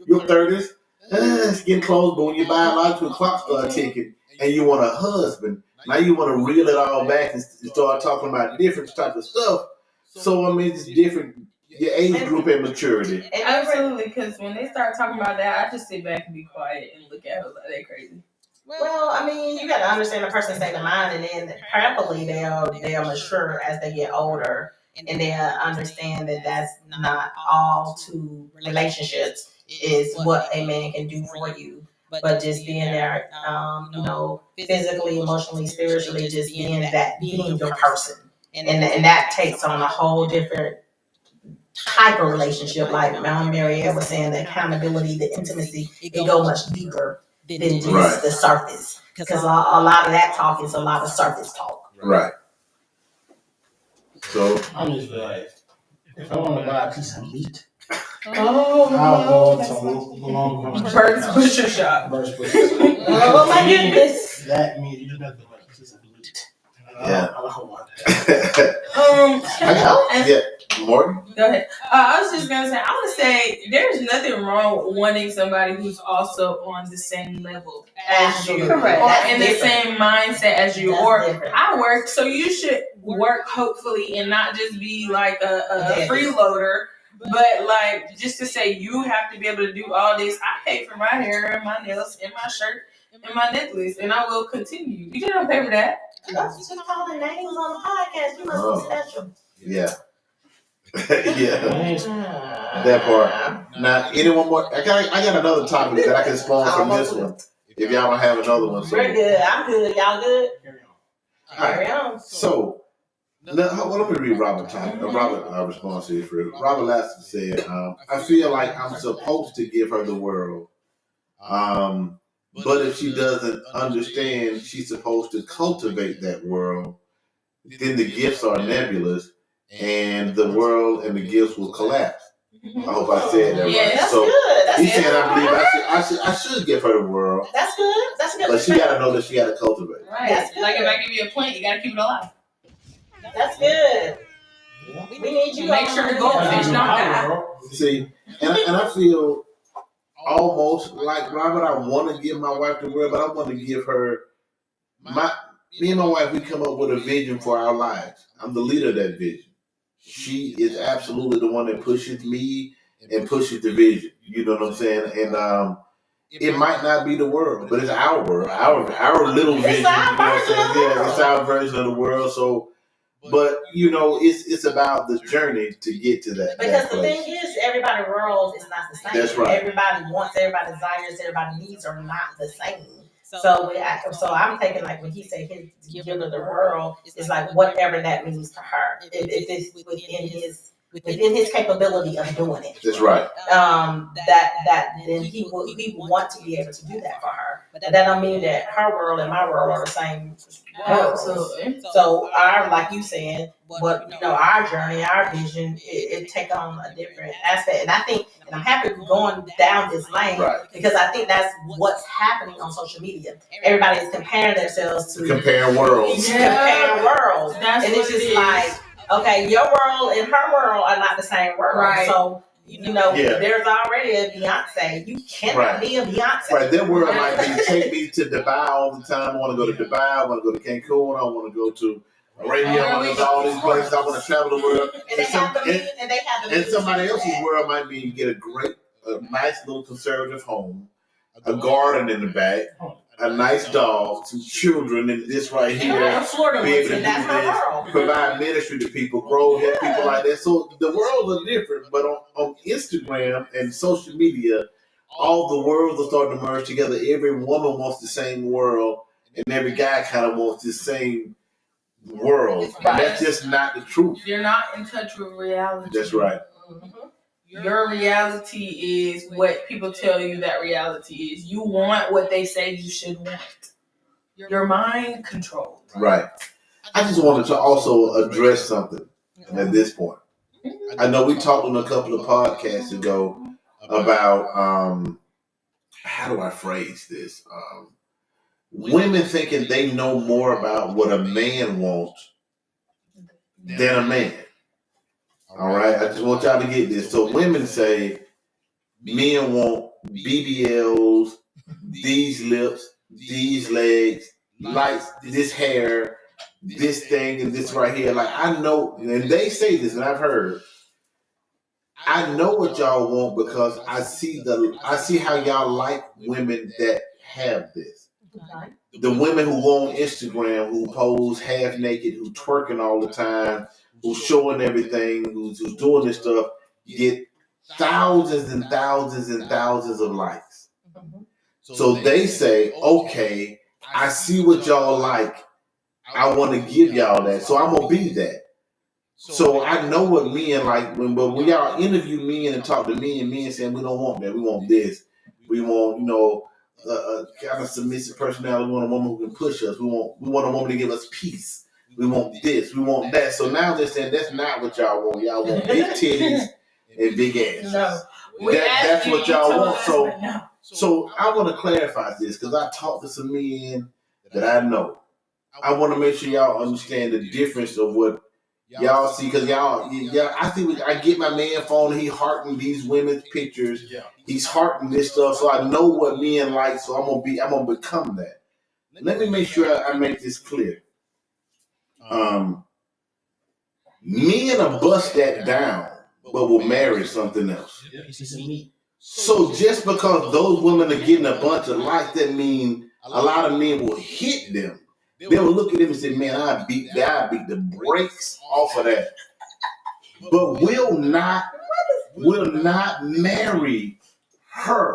Your 30s, it's getting close, but when your biological clock start ticking and you want a husband, now you want to reel it all back and start talking about different types of stuff. So, I mean, it's different, your age group and maturity. Absolutely, because when they start talking about that, I just sit back and be quiet and look at her like they crazy. Well, I mean, you got to understand the person's state of mind, and then probably they'll mature as they get older, and they'll understand that that's not all to relationships is what a man can do for you, but just being there, physically, emotionally, spiritually, just being your person, and that takes on a whole different type of relationship. Like Mount Mariette was saying, the accountability, the intimacy, it go much deeper than just the surface. Because a lot of that talk is a lot of surface talk. Right. So I'm just like, if I want to buy a piece of meat, I'll go to Longhorn. Bird's Butcher Shop. Bird's Butcher Shop. Oh my goodness. That means you just have to buy a piece of meat. Yeah. I don't want that. Morgan? Go ahead. I was just gonna say, I would say there's nothing wrong with wanting somebody who's also on the same level as you, Correct. or in the same mindset as you. That's or different. I work, so you should work hopefully and not just be like a freeloader. But like just to say you have to be able to do all this. I pay for my hair and my nails and my shirt and my necklace, and I will continue. You don't pay for that. That's just calling names on the podcast. You must be special. Yeah. Yeah. That part. Now, anyone more? I got another topic that I can spawn from this one. If y'all don't have another one. So. We're good. I'm good. Y'all good? Carry on. So, let me read Robert's response to this. Robert Lasseter said, I feel like I'm supposed to give her the world. But if she doesn't understand she's supposed to cultivate that world, then the gifts are nebulous and the world and the gifts will collapse. I hope I said that right. That's so good. He's saying I believe I should give her the world. That's good. That's good. But she gotta know that she gotta cultivate. Right. That's good. Like if I give you a plant, you gotta keep it alive. That's good. We need you. Make sure the goldfish don't die. See, and I feel almost like Robert. I want to give my wife the world, but I want to give her me and my wife. We come up with a vision for our lives. I'm the leader of that vision. She is absolutely the one that pushes me and pushes the vision. You know what I'm saying? And it might not be the world, but it's our world, our little vision. You know what I'm saying? Yeah, it's our version of the world. So, but you know, it's about the journey to get to that. Because the thing is, everybody's world is not the same. That's right. Everybody wants, everybody desires, everybody needs are not the same. So I'm thinking like when he said his give her the world, it's like whatever that means to her. If it's within his capability of doing it. That's right. That then he will want to be able to do that for her. But that don't mean that her world and my world are the same world. Absolutely. So our, like you said, but our journey, our vision, it take on a different aspect. And I think, and I'm happy going down this lane because I think that's what's happening on social media. Everybody is comparing themselves to comparing worlds. Comparing worlds. That's and it's just like, okay, your world and her world are not the same world. Right. So, there's already a Beyonce. You cannot be a Beyonce. Right. Their world might be take me to Dubai all the time. I want to go to Dubai. I want to go to Cancun. I want to go to Arabians, all these places. I want to travel the world. And they have the means, and they have the means And somebody to do else's that. world might be you get a nice little conservative home, a garden in the back, a nice dog, some children, and this right here, Florida be able to and that's my do world. this, provide ministry to people, grow, help people like that. So the worlds are different, but on Instagram and social media, all the worlds are starting to merge together. Every woman wants the same world, and every guy kind of wants the same world. And that's just not the truth. You're not in touch with reality. That's right. Your reality is what people tell you that reality is. You want what they say you should want. Your mind controlled. Right. I just wanted to also address something at this point. I know we talked on a couple of podcasts ago about how do I phrase this? Women thinking they know more about what a man wants than a man. All right, I just want y'all to get this. So women say men want BBLs, these lips, these legs, lights, this hair, this thing, and this right here. Like I know, and they say this, and I've heard. I know what y'all want because I see how y'all like women that have this. The women who go on Instagram, who pose half naked, who twerking all the time, who's showing everything, who's doing this stuff, get thousands and thousands and thousands of likes. So they say, okay, I see what y'all like. I want to give y'all that. So I'm going to be that. So I know what men like. When y'all interview men and talk to men saying, we don't want that. We want this. We want, a kind of submissive personality. We want a woman who can push us. We want a woman to give us peace. We want this. We want that. So now they're saying that's not what y'all want. Y'all want big titties and big ass. No. That's what y'all want. No. So I want to clarify this because I talked to some men that I know. I want to make sure y'all understand the difference of what y'all see, because I get my man phone and he hearting these women's pictures. He's hearting this stuff, so I know what men like. So I'm gonna become that. Let me make sure I make this clear. Men will bust that down, but will marry something else. So just because those women are getting a bunch of likes, that mean a lot of men will hit them. They will look at them and say, man, I beat the brakes off of that. But will not marry her.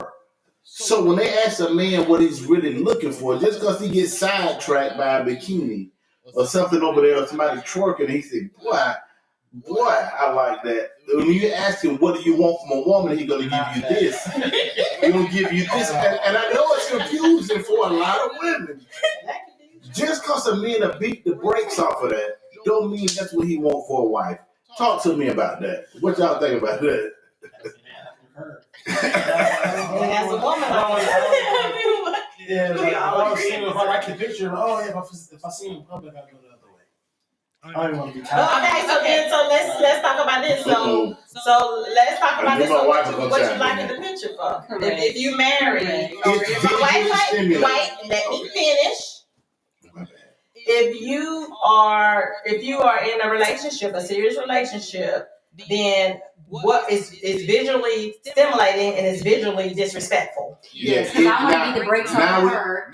So when they ask a man what he's really looking for, just because he gets sidetracked by a bikini or something over there, or somebody twerking, he said, boy, I like that. When you ask him, what do you want from a woman, he's going to give you this. He's going to give you this. And I know it's confusing for a lot of women. Just because a man will beat the brakes off of that, don't mean that's what he wants for a wife. Talk to me about that. What y'all think about that? As a woman, yeah, like, I was seeing if I can picture, if I see him in public, I'll go the other way. I don't even want to be tired. So let's talk about this. So let's talk about this. So what you like in the picture for? If you marry, wait, let me finish. If you are in a relationship, a serious relationship, then what is visually stimulating and is visually disrespectful. Yes, because I want to be the brakes on her.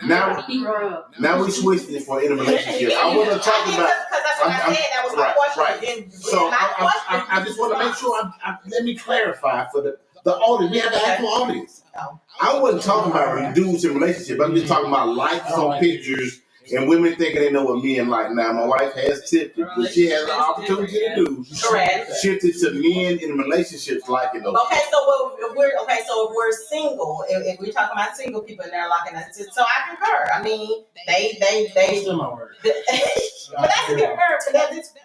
Now we switched it for in a relationship. I want to talk about. Because that's what I said. That was my question. Right. So I just want to make sure. Let me clarify for the audience. We have an actual audience. I wasn't talking about dudes in relationship. I'm just talking about likes on pictures. And women thinking they know what men like. Now, my wife has shifted, but she has an opportunity to do. Correct. Shifted to men in relationships liking those. Okay, so if we're single, if we're talking about single people and they're locking us, so I concur. I mean, they Still my word. but that's concur.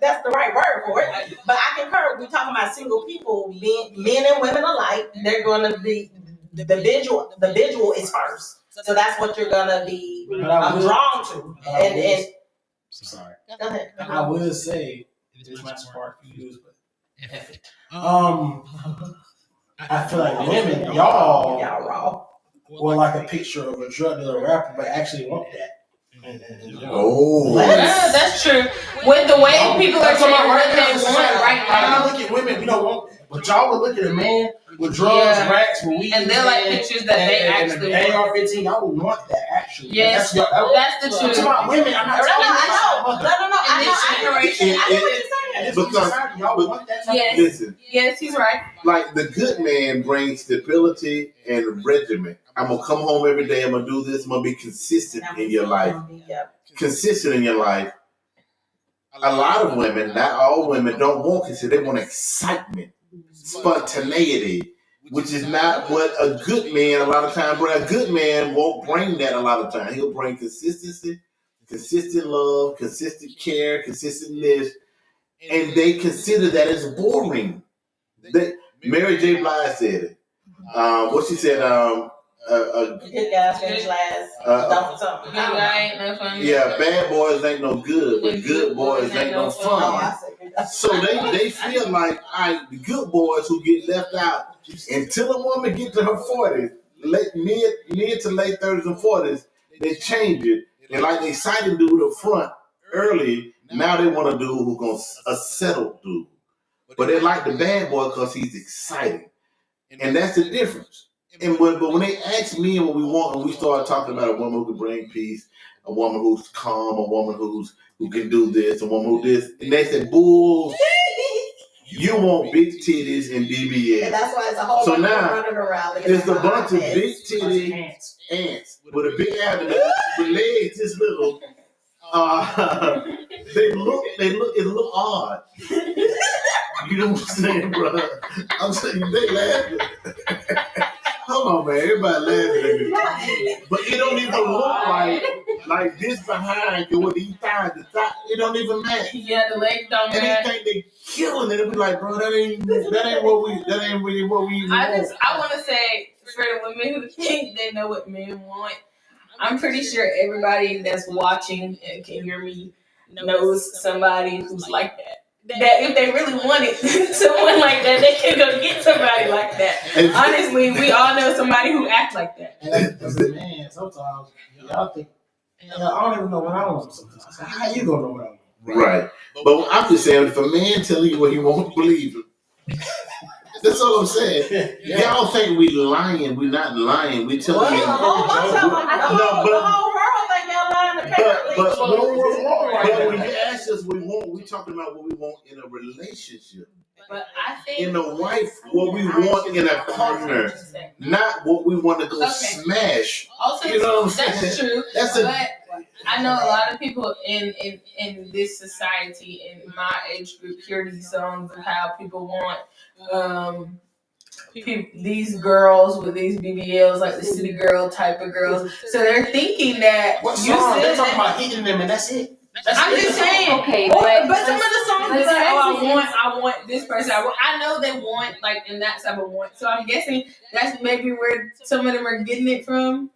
That's the right word for it. But I concur. We're talking about single people, men and women alike. They're going to be the visual is first. So that's what you're gonna be drawn to. And sorry. Go ahead. I will say this might spark views, but I feel like women, y'all raw. were like a picture of a drug dealer rapper, but actually want that. Oh. Yeah, that's true. With the way people are saying what they want right When I now, look at women, we don't want, but y'all would look at a man with drugs, Yeah. racks, with weed, and they're like pictures that they actually want. AR-15. Y'all would want that actually. Yes, That's that's the I'm truth. talking about women. I'm not No, talking I about know. I know what you're saying. And this society, y'all would want that. Yes. Listen, Yes, he's right. like the good man brings stability and regimen. I'm gonna come home every day. I'm gonna do this. I'm gonna be consistent in your life. Consistent in your life. A lot of women, not all women, don't want consistency. They want excitement, spontaneity, which is not what a good man a lot of times brings. A good man won't bring that a lot of times. He'll bring consistency, consistent love, consistent care, consistent this, and they consider that as boring. Mary J. Blige said it. What she said, Good guys finish last. Don't something. Good guy ain't no fun. yeah, bad boys ain't no good, but good boys ain't no fun. So they feel like the good boys who get left out until a woman get to her 40s, mid to late 30s and 40s, they change it. And like they excited dude up front early, now they want a dude who's gonna a settled dude. But they like the bad boy because he's exciting. And that's the difference. But when they ask me what we want, and we start talking about a woman who can bring peace, a woman who's calm, a woman who can do this, a woman who this, and they say, "Bull, you want big titties and BBS." And that's why it's a whole So bunch now, running around. It's a bunch of big titty ants with a big abdomen, with legs this little. It look odd. You know what I'm saying, bro? I'm saying they laughing. Hold on, man. Everybody laughing at me. But it don't even look like this behind you with these thighs. It don't even match. Yeah, the legs don't And match. they think they killing it. They be like, bro, that ain't really what we even want. I want to say for the women who think they know what men want, I'm pretty sure everybody that's watching and can hear me knows somebody who's like that. That if they really wanted someone like that, they can go get somebody like that. Honestly, we all know somebody who acts like that. And as a man, sometimes y'all think, I don't even know what I want sometimes. I say, how you gonna know what I want? Right. But I'm just saying, if a man telling you what he won't believe him. That's all I'm saying. Y'all think we lying. We not lying. We telling you. The whole world think y'all lying apparently. But when you ask us what we want, we talking about what we want in a relationship. But I think In a wife, what we want in a partner, not what we want to go smash. Also, You know what I'm that's saying? true. But I know a lot of people in this society, in my age group, hear these songs of how people want these girls with these BBLs, like the city girl type of girls. So they're thinking that What you song? They're said talking about hitting them and that's it. I'm just saying. Okay, But but some of the songs but be like, oh, sex I want this person. I know they want like in that type of want. So I'm guessing that's maybe where some of them are getting it from.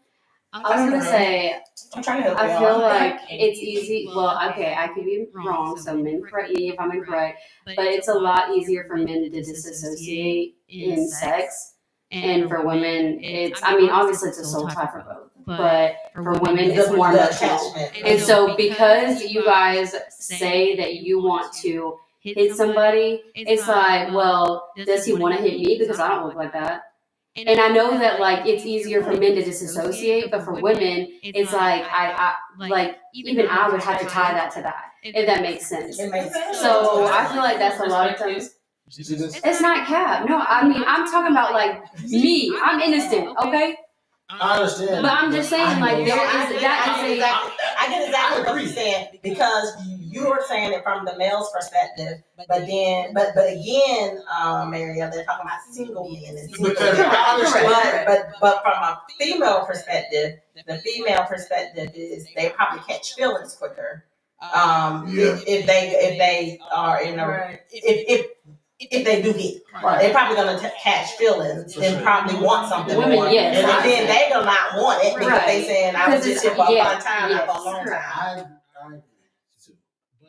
I was gonna say, I'm trying to help I y'all. feel like it's easy. Well, okay, I could be wrong, so men correct me if I'm incorrect. But it's a lot easier for men to disassociate in sex, and for women, it's. I mean, obviously, it's a soul tie for both, but for women, it's more emotional. And so, because you guys say that you want to hit somebody, it's like, well, does he want to hit me because I don't look like that? And I know that like it's easier for men to disassociate, but for women, it's like I like even I would have to tie that to that, if that makes sense. It makes sense. So I feel like that's a lot of times. It's not cap. No, I mean I'm talking about like me. I'm innocent, okay? I understand. But I'm just saying like there is that is a. I get exactly what you're saying because you're saying it from the male's perspective, but again, Marielle, they're talking about single men and single Because men. I understand. But from a female perspective, the female perspective is they probably catch feelings quicker. If they are in a if they do hit, they're probably gonna catch feelings and probably want something Women, more. yes. And then they gonna not want it because they saying I was just here for a fun time, not for a long time. I agree too.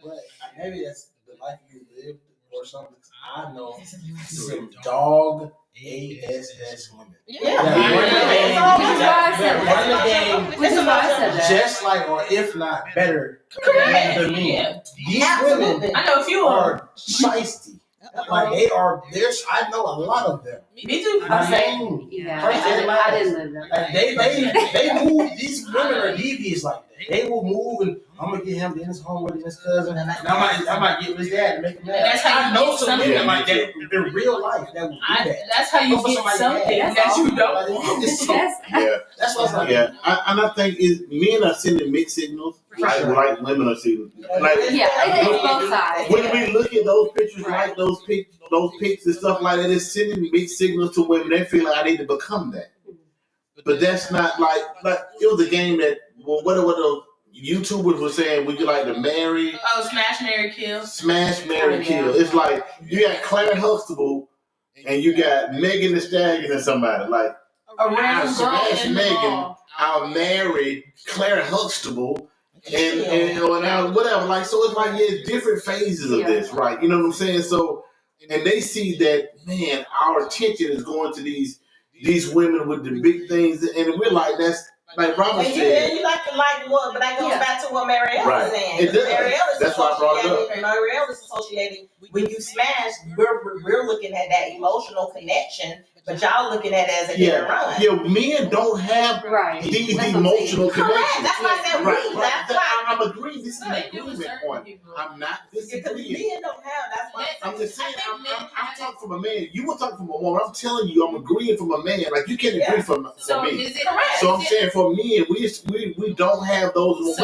But maybe that's the life you lived or something. I know some dog ASS women. Yeah. Which is why I said that. Just like, or if not better than me. Yeah. These Absolutely. women I know a few of them. are shiesty. Like they are. There's. I know a lot of them. Me too. I'm saying, Yeah, first and I didn't live there. Like they move. These women are devious like that. They will move and I'm gonna get him to his homeboy and his cousin, and I might get his dad and make him mad. That's how you I know get some something. women like that in real life that will do that. That's how you Go for get somebody something mad. that you don't Like, want. Yeah. That's what's like. Yeah, and I think men are sending mixed signals, like women are sending. Like Yeah, it's both sides. when we look at those pictures, like those pics and stuff like that, it's sending mixed signals to women. They feel like I need to become that, but that's not like it was a game that what those YouTubers were saying. Would you like to marry? Oh, smash, marry, kill. Smash, marry, kill. It's like you got Claire Huxtable and you got Megan Thee Stallion and somebody like. A I'll random girl smash in the Megan. mall. I'll marry Claire Huxtable and whatever. Like so, it's like different phases of this, right? You know what I'm saying? So, and they see that man, our attention is going to these women with the big things, and we're like that's. Like Robert said, you like what, but that goes back to what Marielle was saying. It does. Marielle is That's why I brought it up. Marielle is associating when you smash. We're looking at that emotional connection, but y'all looking at it as a hit and run. Yeah, men don't have these emotional connections. Correct. That's why I said we. That's why I'm agreeing. This is an agreement point. I'm not disagreeing. Men don't have. That's why I'm just saying. I'm talking from a man. You were talking from a woman. I'm telling you, I'm agreeing from a man. Like you can't agree from me. So is it correct? So I'm saying for men, we don't have those.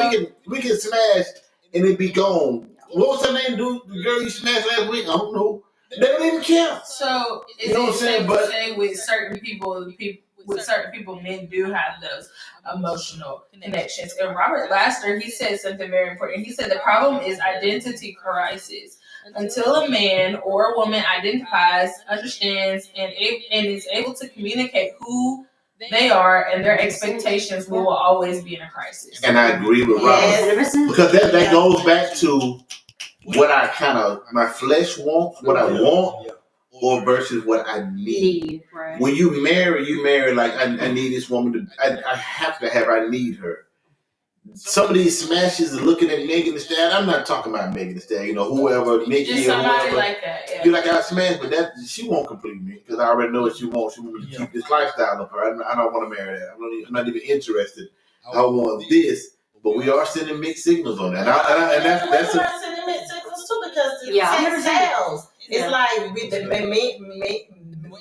We can smash and it be gone. What was her name? The girl you smashed last week? I don't know. They don't even care. So is You know what it I'm saying? safe But to say with certain people, men do have those emotional connections. And Robert Laster, he said something very important. He said the problem is identity crisis. Until a man or a woman identifies, understands, and is able to communicate who they are and their expectations, we will always be in a crisis. And I agree with Robert because that goes back to what I my flesh wants, what I want, or versus what I need. Right. When you marry like I need this woman to. I have to have. I need her. Some of these smashes are looking at Megan Thee Stallion. I'm not talking about Megan Thee Stallion, whoever, Nikki Just or somebody whoever. like that. Yeah. You're like I smash, but she won't complete me because I already know what she wants. She wants me to keep this lifestyle of her. I don't want to marry that. I'm not even interested. I want this, but we are sending mixed signals on that. And that's sending mixed signals too because sex sells. It's like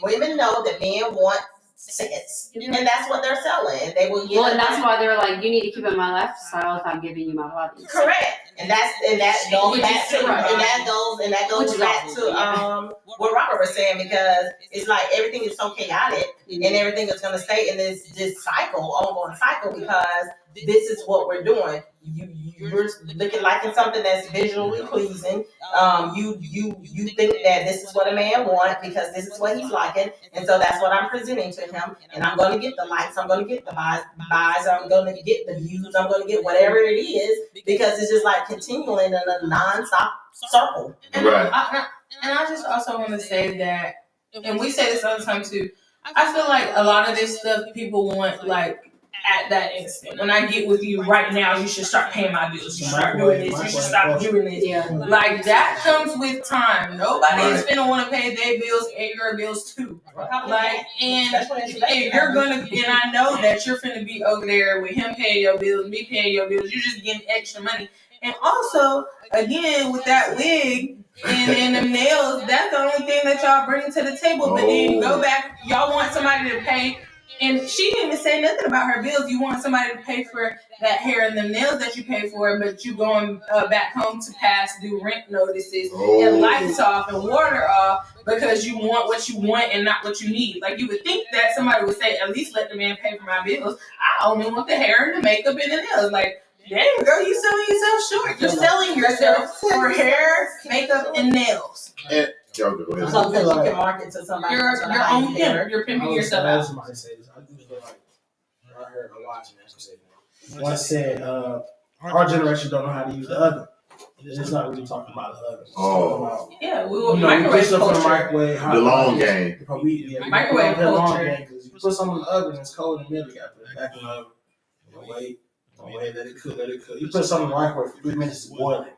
women know that men want sex, and that's what they're selling. They will. And that's why they're like, you need to keep in my lifestyle if I'm giving you my body. Correct, and that goes back to that goes back to what Robert was saying because it's like everything is so chaotic and everything is going to stay in this ongoing cycle because this is what we're doing. You're looking like something that's visually pleasing. You think that this is what a man wants because this is what he's liking, and so that's what I'm presenting to him. And I'm going to get the likes, I'm going to get the buys, I'm going to get the views, I'm going to get whatever it is because it's just like continuing in a non-stop circle. And I just also want to say that, and we say this all the time too. I feel like a lot of this stuff people want like. At that instant, when I get with you right now, you should start paying my bills. You should start doing this. You should stop doing this. Yeah. Like that comes with time. Nobody's finna want to pay their bills and your bills too. Like, and you're gonna, and I know that you're finna be over there with him paying your bills, me paying your bills. You're just getting extra money. And also, again, with that wig and the nails, that's the only thing that y'all bring to the table. But then you go back, y'all want somebody to pay. And she didn't even say nothing about her bills. You want somebody to pay for that hair and the nails that you pay for, but you going back home to do rent notices and lights off and water off because you want what you want and not what you need. Like you would think that somebody would say, at least let the man pay for my bills. I only want the hair and the makeup and the nails. Like, damn girl, you selling yourself short. You're selling yourself for hair, makeup, and nails. Go ahead. So you can market to somebody. Your own pimp. You're pimping yourself out. Somebody say this. I do feel like I heard a lot of say that. One said, our generation don't know how to use the oven. It's not really talking about the oven. It's Oh. talking Yeah, we about, will you microwave put stuff in the culture. microwave. The long game. Microwave culture. Because you put something in the oven, it's cold in the middle. You got to put it back in the oven. Wait, let it cook. You put something in the microwave for 3 minutes, it's boiling.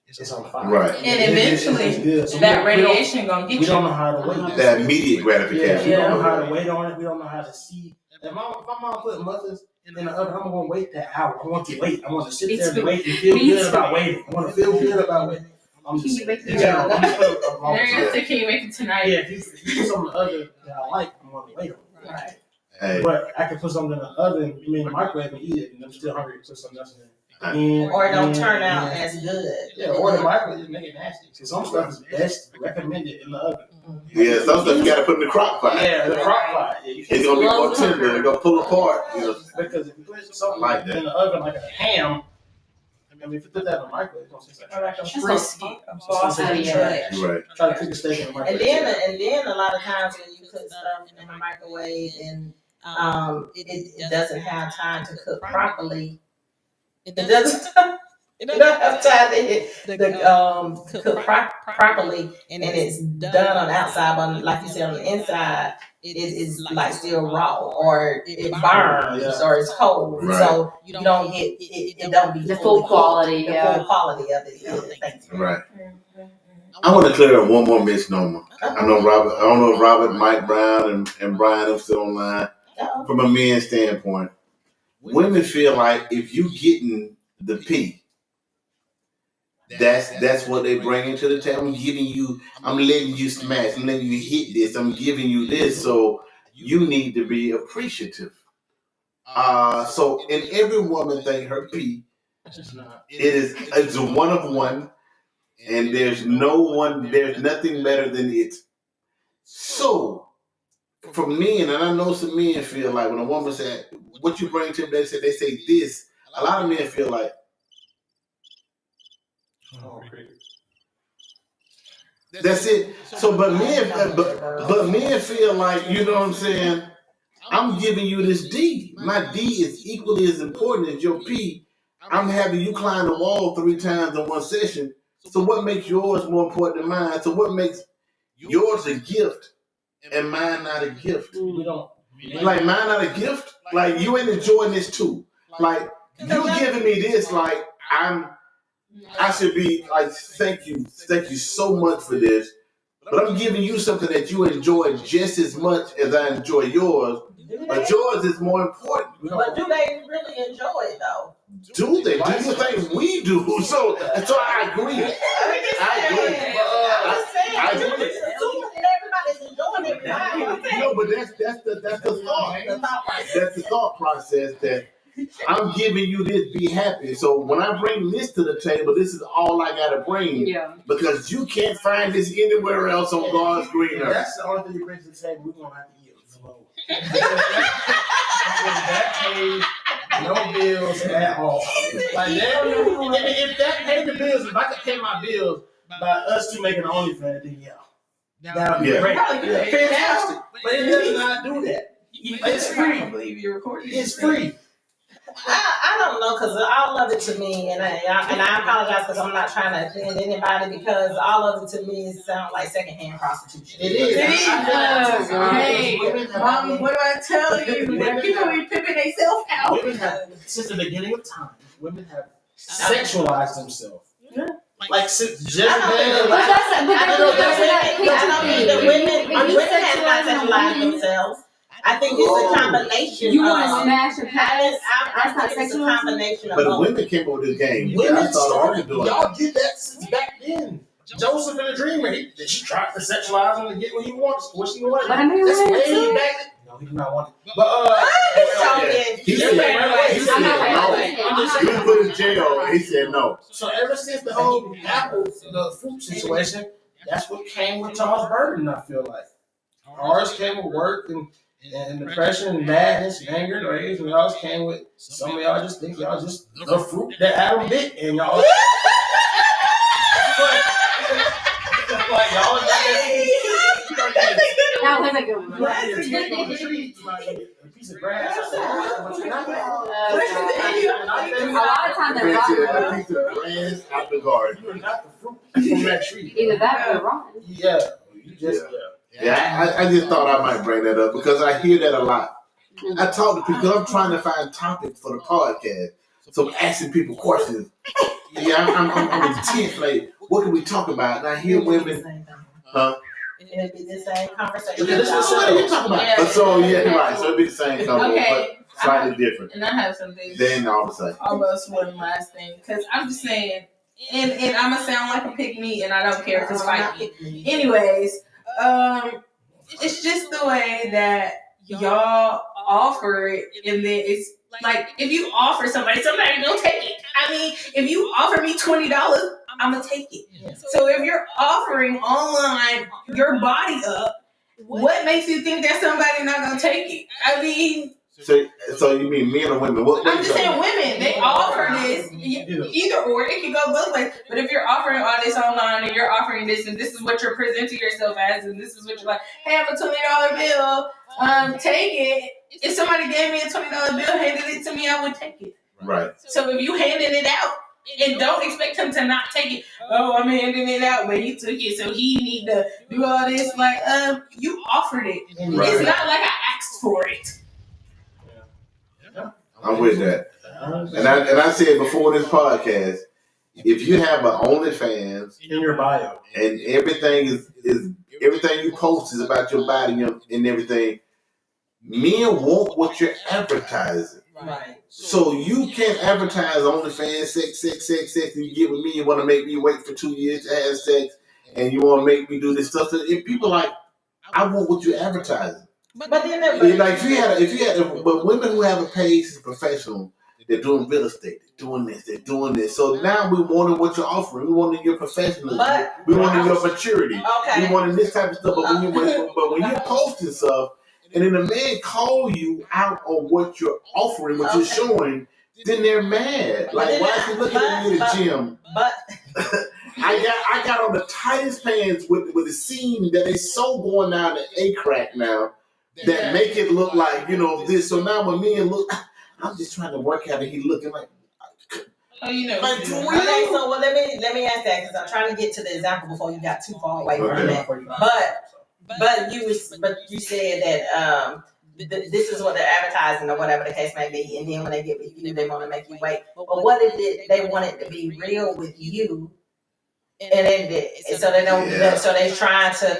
It's on fire. Right. And eventually, So that radiation gonna get we you. don't know how to wait. That immediate gratification. We don't know how to wait on it. We don't know how to see. If my mom put muffins in the oven, I'm going to wait that hour. I want to wait. I want to sit there and wait and feel good about waiting. I want to feel good about waiting. I'm just in general. There you go. Can you make it tonight? Yeah, if you put something in the oven that I like, I'm going to wait on it. Right. Hey. But I can put something in the oven, the microwave, and eat it, and I'm still hungry to put something else in there. Or it don't turn out as good. Yeah, or the microwave just make it nasty. So some stuff is best recommended in the oven. Yeah, some stuff you got to put in the crock pot. Yeah, the crock pot. Yeah, It's gonna be more tender. It's gonna pull apart. You know. Because if you put something Like that. in the oven like a ham, I mean, if you put that in the microwave, it's gonna taste Or like like a brisket. Right. try to cook a steak in the microwave. And then a lot of times when you cook stuff in the microwave and it doesn't have time to cook properly. It doesn't. It don't have time to cook properly, and it's done on the outside, but like you said, on the inside, it is like still raw, or it burns, or it's cold. Right. So you don't get it. Don't be The full quality. The Yeah. full quality of it. Thanks. Right. I want to clear up one more misnomer. I know Robert. I don't know if Robert, Mike Brown, and Brian are still online. From a men's standpoint, women feel like if you getting the P, that's what they bring into the table. I'm letting you smash. I'm letting you hit this. I'm giving you this. So you need to be appreciative. So in every woman thing, her P, it's a one of one, and there's nothing better than it. So for men, and I know some men feel like when a woman said, "What you bring to them," they say this. A lot of men feel like, that's it. So, but men feel like, you know what I'm saying? I'm giving you this D. My D is equally as important as your P. I'm having you climb the wall 3 times in one session. So what makes yours more important than mine? So what makes yours a gift and mine not a gift? We don't. Like mine not a gift? Like you ain't enjoying this too. Like you giving me this, like I should be like, thank you so much for this. But I'm giving you something that you enjoy just as much as I enjoy yours. But yours is more important. But do they really enjoy it though? Do they? Do you think we do? So I agree. I agree. Everybody's enjoying it. No, but that's the thought. That's the thought process that I'm giving you this, be happy. So when I bring this to the table, this is all I gotta bring. Yeah. Because you can't find this anywhere else on God's green earth. That's the only thing you bring to the table. We're gonna have to eat that pays no bills at all. Like if that paid the bills, if I could pay my bills by us two making an OnlyFans, then that would be great. Yeah. Fantastic. But it does not do that. It's free. I believe you're recording. It's free. I don't know, because all of it to me, and I apologize because I'm not trying to offend anybody, because all of it to me sounds like secondhand prostitution. It is. Hey, Mom, what do I tell you? People be pimping themselves out. Women have, since the beginning of time, women have sexualized themselves. Yeah. Like Jezebel. Women have not sexualized themselves. I think it's a combination. You want to smash a pass? I think it's a combination of But the both. women came up with this game. Women started doing y'all did that since back then. Joseph and the Dreamer, she tried to sexualize him to get what he wants, what she wanted. But I mean, That's women way too. back then. No, he did not want it. But he said no. He was put in jail. He said no. So ever since the whole Apple, the fruit situation, that's what came with Charles Burton. I feel like ours came with work and depression and madness and anger and rage, and y'all came with some of y'all just think y'all just the fruit that Adam bit, and y'all. Now, That's a good one. Right, a tree on the tree, like a piece of grass. A lot of times they're A rotten. piece of grass out the garden. You are not the fruit from that tree. Either that or they're rotten. Yeah, you just Yeah, I just thought I might bring that up because I hear that a lot. I talk to people. I'm trying to find topics for the podcast, so I'm asking people questions. Yeah, I'm intense. Like, what can we talk about? And I hear women, huh? It'll be the same conversation. What are you talking about? Yeah. So yeah, right. So it'll be the same company, Okay. but slightly different. And I have something. They ain't all the same. Almost one last thing, because I'm just saying, and I'm gonna sound like a pick me, and I don't care if it's fight me. Anyways, it's just the way that y'all offer it, and then it's like if you offer somebody gonna take it. I mean, if you offer me $20, I'm gonna take it. So if you're offering online your body up, what makes you think that somebody not gonna take it? I mean. So you mean men or women? What I'm just saying women, they offer this, either or, it can go both ways. But if you're offering all this online and you're offering this and this is what you're presenting yourself as and this is what you're like, hey, I have a $20 bill, take it. If somebody gave me a $20 bill, handed it to me, I would take it. Right. So if you handed it out and don't expect him to not take it, oh, I'm handing it out, but he took it, so he need to do all this. Like, you offered it. Right. It's not like I asked for it. I'm with that. And I said before this podcast, if you have an OnlyFans in your bio and everything is everything you post is about your body and everything, men want what you're advertising. Right. So you can't advertise OnlyFans, sex, and you get with me, you want to make me wait for 2 years to have sex, and you want to make me do this stuff. So if people like, I want what you're advertising. But then Like if you had, but women who have a page is professional. They're doing real estate. They're doing this. So now we wanted what you're offering. We wanted your professionalism. We wanted your maturity. Okay. We wanted this type of stuff. But when you're posting stuff, and then a man call you out on what you're offering, what you're showing, then they're mad. Like, why is he looking at me in the gym? But I got on the tightest pants with the seam that is so going down the A crack now that make it look like, this. So now when men look, I'm just trying to work out and he looking like, oh, you know. like for real? okay, so let me ask that because I'm trying to get to the example before you got too far away from that. But you said that this is what they're advertising or whatever the case may be, and then when they get with you, they want to make you wait. But what if they want it to be real with you? And so they don't. Yeah. So they trying to.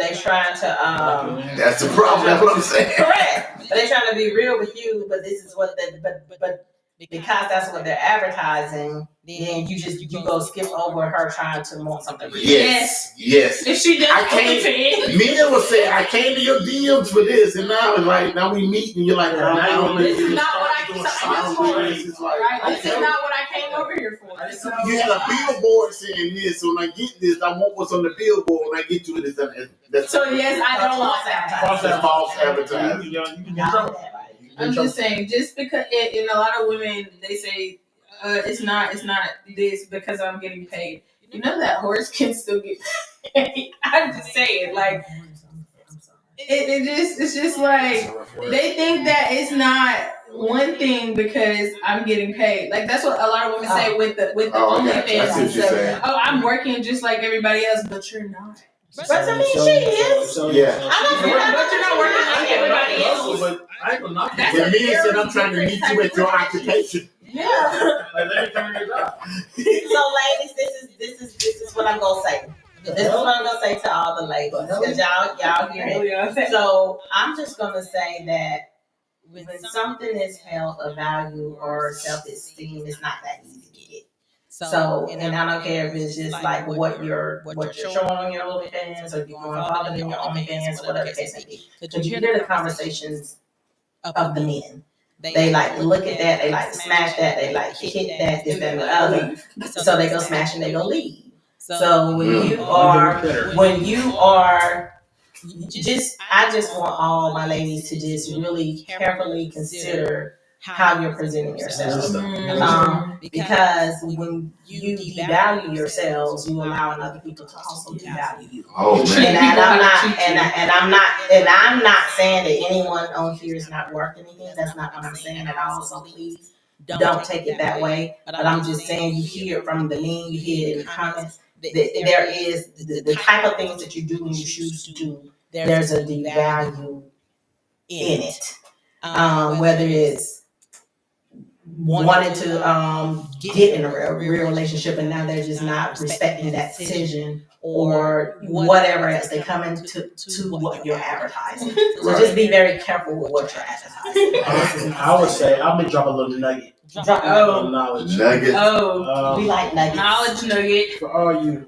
That's the problem. That's what I'm saying. Correct. But they're trying to be real with you. But this is what but because that's what they're advertising. Then you go skip over her trying to want something real. Yes. If she does Mia was saying, I came to your DMs for this, and now it's like, now we meet, and you're like, this is not what I came for. This is like, Right? This is not what I came over here for. You had a billboard saying this, so when I get this, I want what's on the billboard. When I get to it, that's So yes, I don't want that. That's false advertising. You can get trouble. I'm just saying, just because in a lot of women they say it's not this because I'm getting paid. You know that horse can still get paid. I'm just saying, like it's just like they think that it's not one thing because I'm getting paid. Like that's what a lot of women say with the OnlyFans and stuff. Oh, I'm working just like everybody else, but you're not. But I mean, she is. Yeah. But you're not working like everybody else. But I will not. When Mia said, I'm trying to meet you at your occupation. Yeah. Like, let me come in your job. So, ladies, this is what I'm gonna say. This is what I'm gonna say to all the ladies because y'all hear it. So I'm just gonna say that when something is held a value or self-esteem, it's not that easy to get. So, and I don't care if it's just like what you're showing on your OnlyFans or if you're going farther than your OnlyFans or whatever the case may be. Because you hear the conversations of the men. They like to look at that, they like to smash that, they like to hit that, this, that, and the other. So they go smash and they go leave. So when you are I just want all my ladies to just really carefully consider how you're presenting yourself. Because when you devalue yourselves, you allow other people to also devalue you. Oh man. And I'm not saying that anyone on here is not worth anything. That's not what I'm saying at all. So please don't take it that way. But I'm just saying, you hear it from the link, you hear it in the comments. There is the type of things that you do when you choose to do. There's a devalue in it. Whether it's wanted to get in a real relationship and now they're just not respecting that decision, or whatever else they come into what you're advertising. So just be very careful with what you're advertising. I would say I'm gonna drop a little nugget. Drop of knowledge. Nuggets. we like nuggets. Knowledge nugget. For all you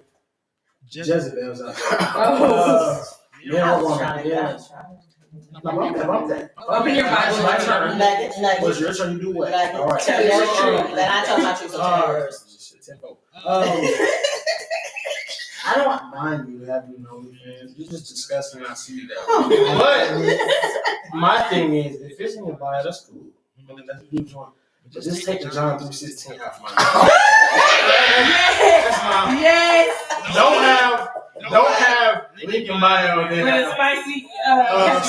Jezebels out there. I was trying to Open your Bible. My turn. Nuggets. What's your turn? You do what? Nuggets. All right. Tell your truth. Then I tell my truth. I don't mind you having no OnlyFans. You're just disgusting. I see that. But my thing is, if it's in your bio, that's cool. I mean, that's a good one. But just take the John 3:16 out of my mouth. Yes. Don't have link in bio and With a then spicy.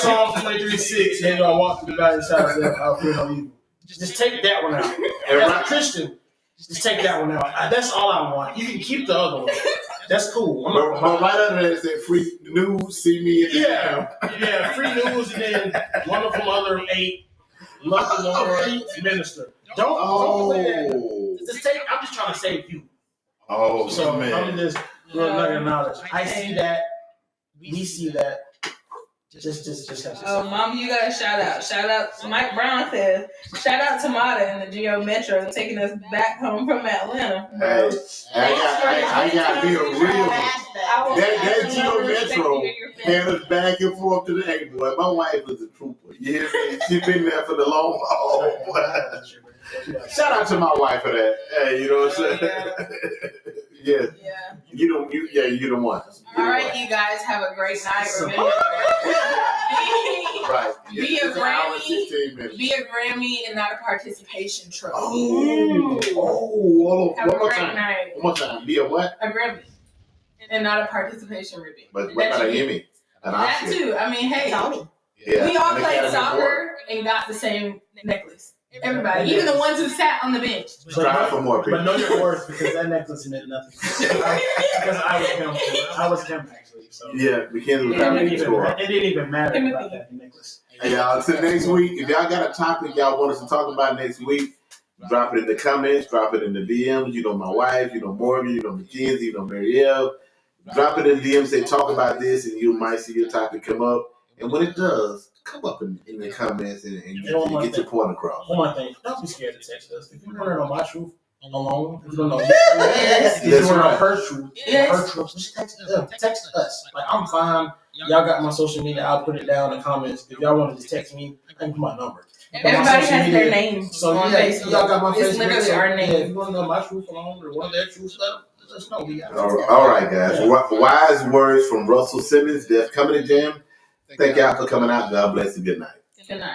Psalm 23:6. And I walk through the valley side and I'll feel no evil. Just take that one out. And if I'm Christian, just take that one out. That's all I want. You can keep the other one. That's cool. But right under there it said free news, see me in the Yeah, free news and then wonderful mother of 8. Love the Lord, minister. Don't play that. Just take. I'm just trying to save you. Oh So man. I'm just real nugget of knowledge. I see that. We see that. Just have to. Oh, Mom, you got a shout out. Shout out. Mike Brown says, shout out to Mata and the Geo Metro taking us back home from Atlanta. Hey, I got to be a real. That Geo Metro had us back and forth to the A boy. My wife was a trooper. You hear me? She been there for the long haul. Shout out to my wife for that. Hey, you know what I'm saying? Yeah. You don't want. All right, you guys have a great night. Remember, Right. Be a It's an hour, Grammy. 16 minutes. be a Grammy and not a participation trophy. Hold on. Have a One more great time. night. One more time. Be a what? A Grammy and not a participation ribbon. But what about an Emmy? An That Oscar? too. I mean, hey, Tony. Yeah. we all an played Academy Award. soccer and got the same necklace. Everybody, even the ones who sat on the bench. Strive for more people. But know your worth because that necklace meant nothing. Because I was him. I was him actually. So Yeah, Mackenzie was it having didn't a score. even matter about that necklace. Hey, y'all, until next week, if y'all got a topic y'all want us to talk about next week, drop it in the comments, drop it in the DMs. You know my wife, you know Morgan, you know Mackenzie, you know Marielle. Drop it in the DMs, say talk about this, and you might see your topic come up. And when it does, come up in the comments and get your point across. One more thing, don't be scared to text us. If you want to know my truth alone, if you don't know Yes, if you want to know right. her truth, her truth, just text them. Text us. Like I'm fine. Y'all got my social media. I'll put it down in the comments. If y'all want to just text me, I can put my number. Everybody has their name So on yeah, Facebook. y'all got my It's Facebook. literally So, our name. Yeah, if you want to know my truth alone or one of their truths, let us know. We got it. All right, guys. Wise words from Russell Simmons. That's coming to Jam. Thank y'all for coming out. God bless you. Good night. Good night.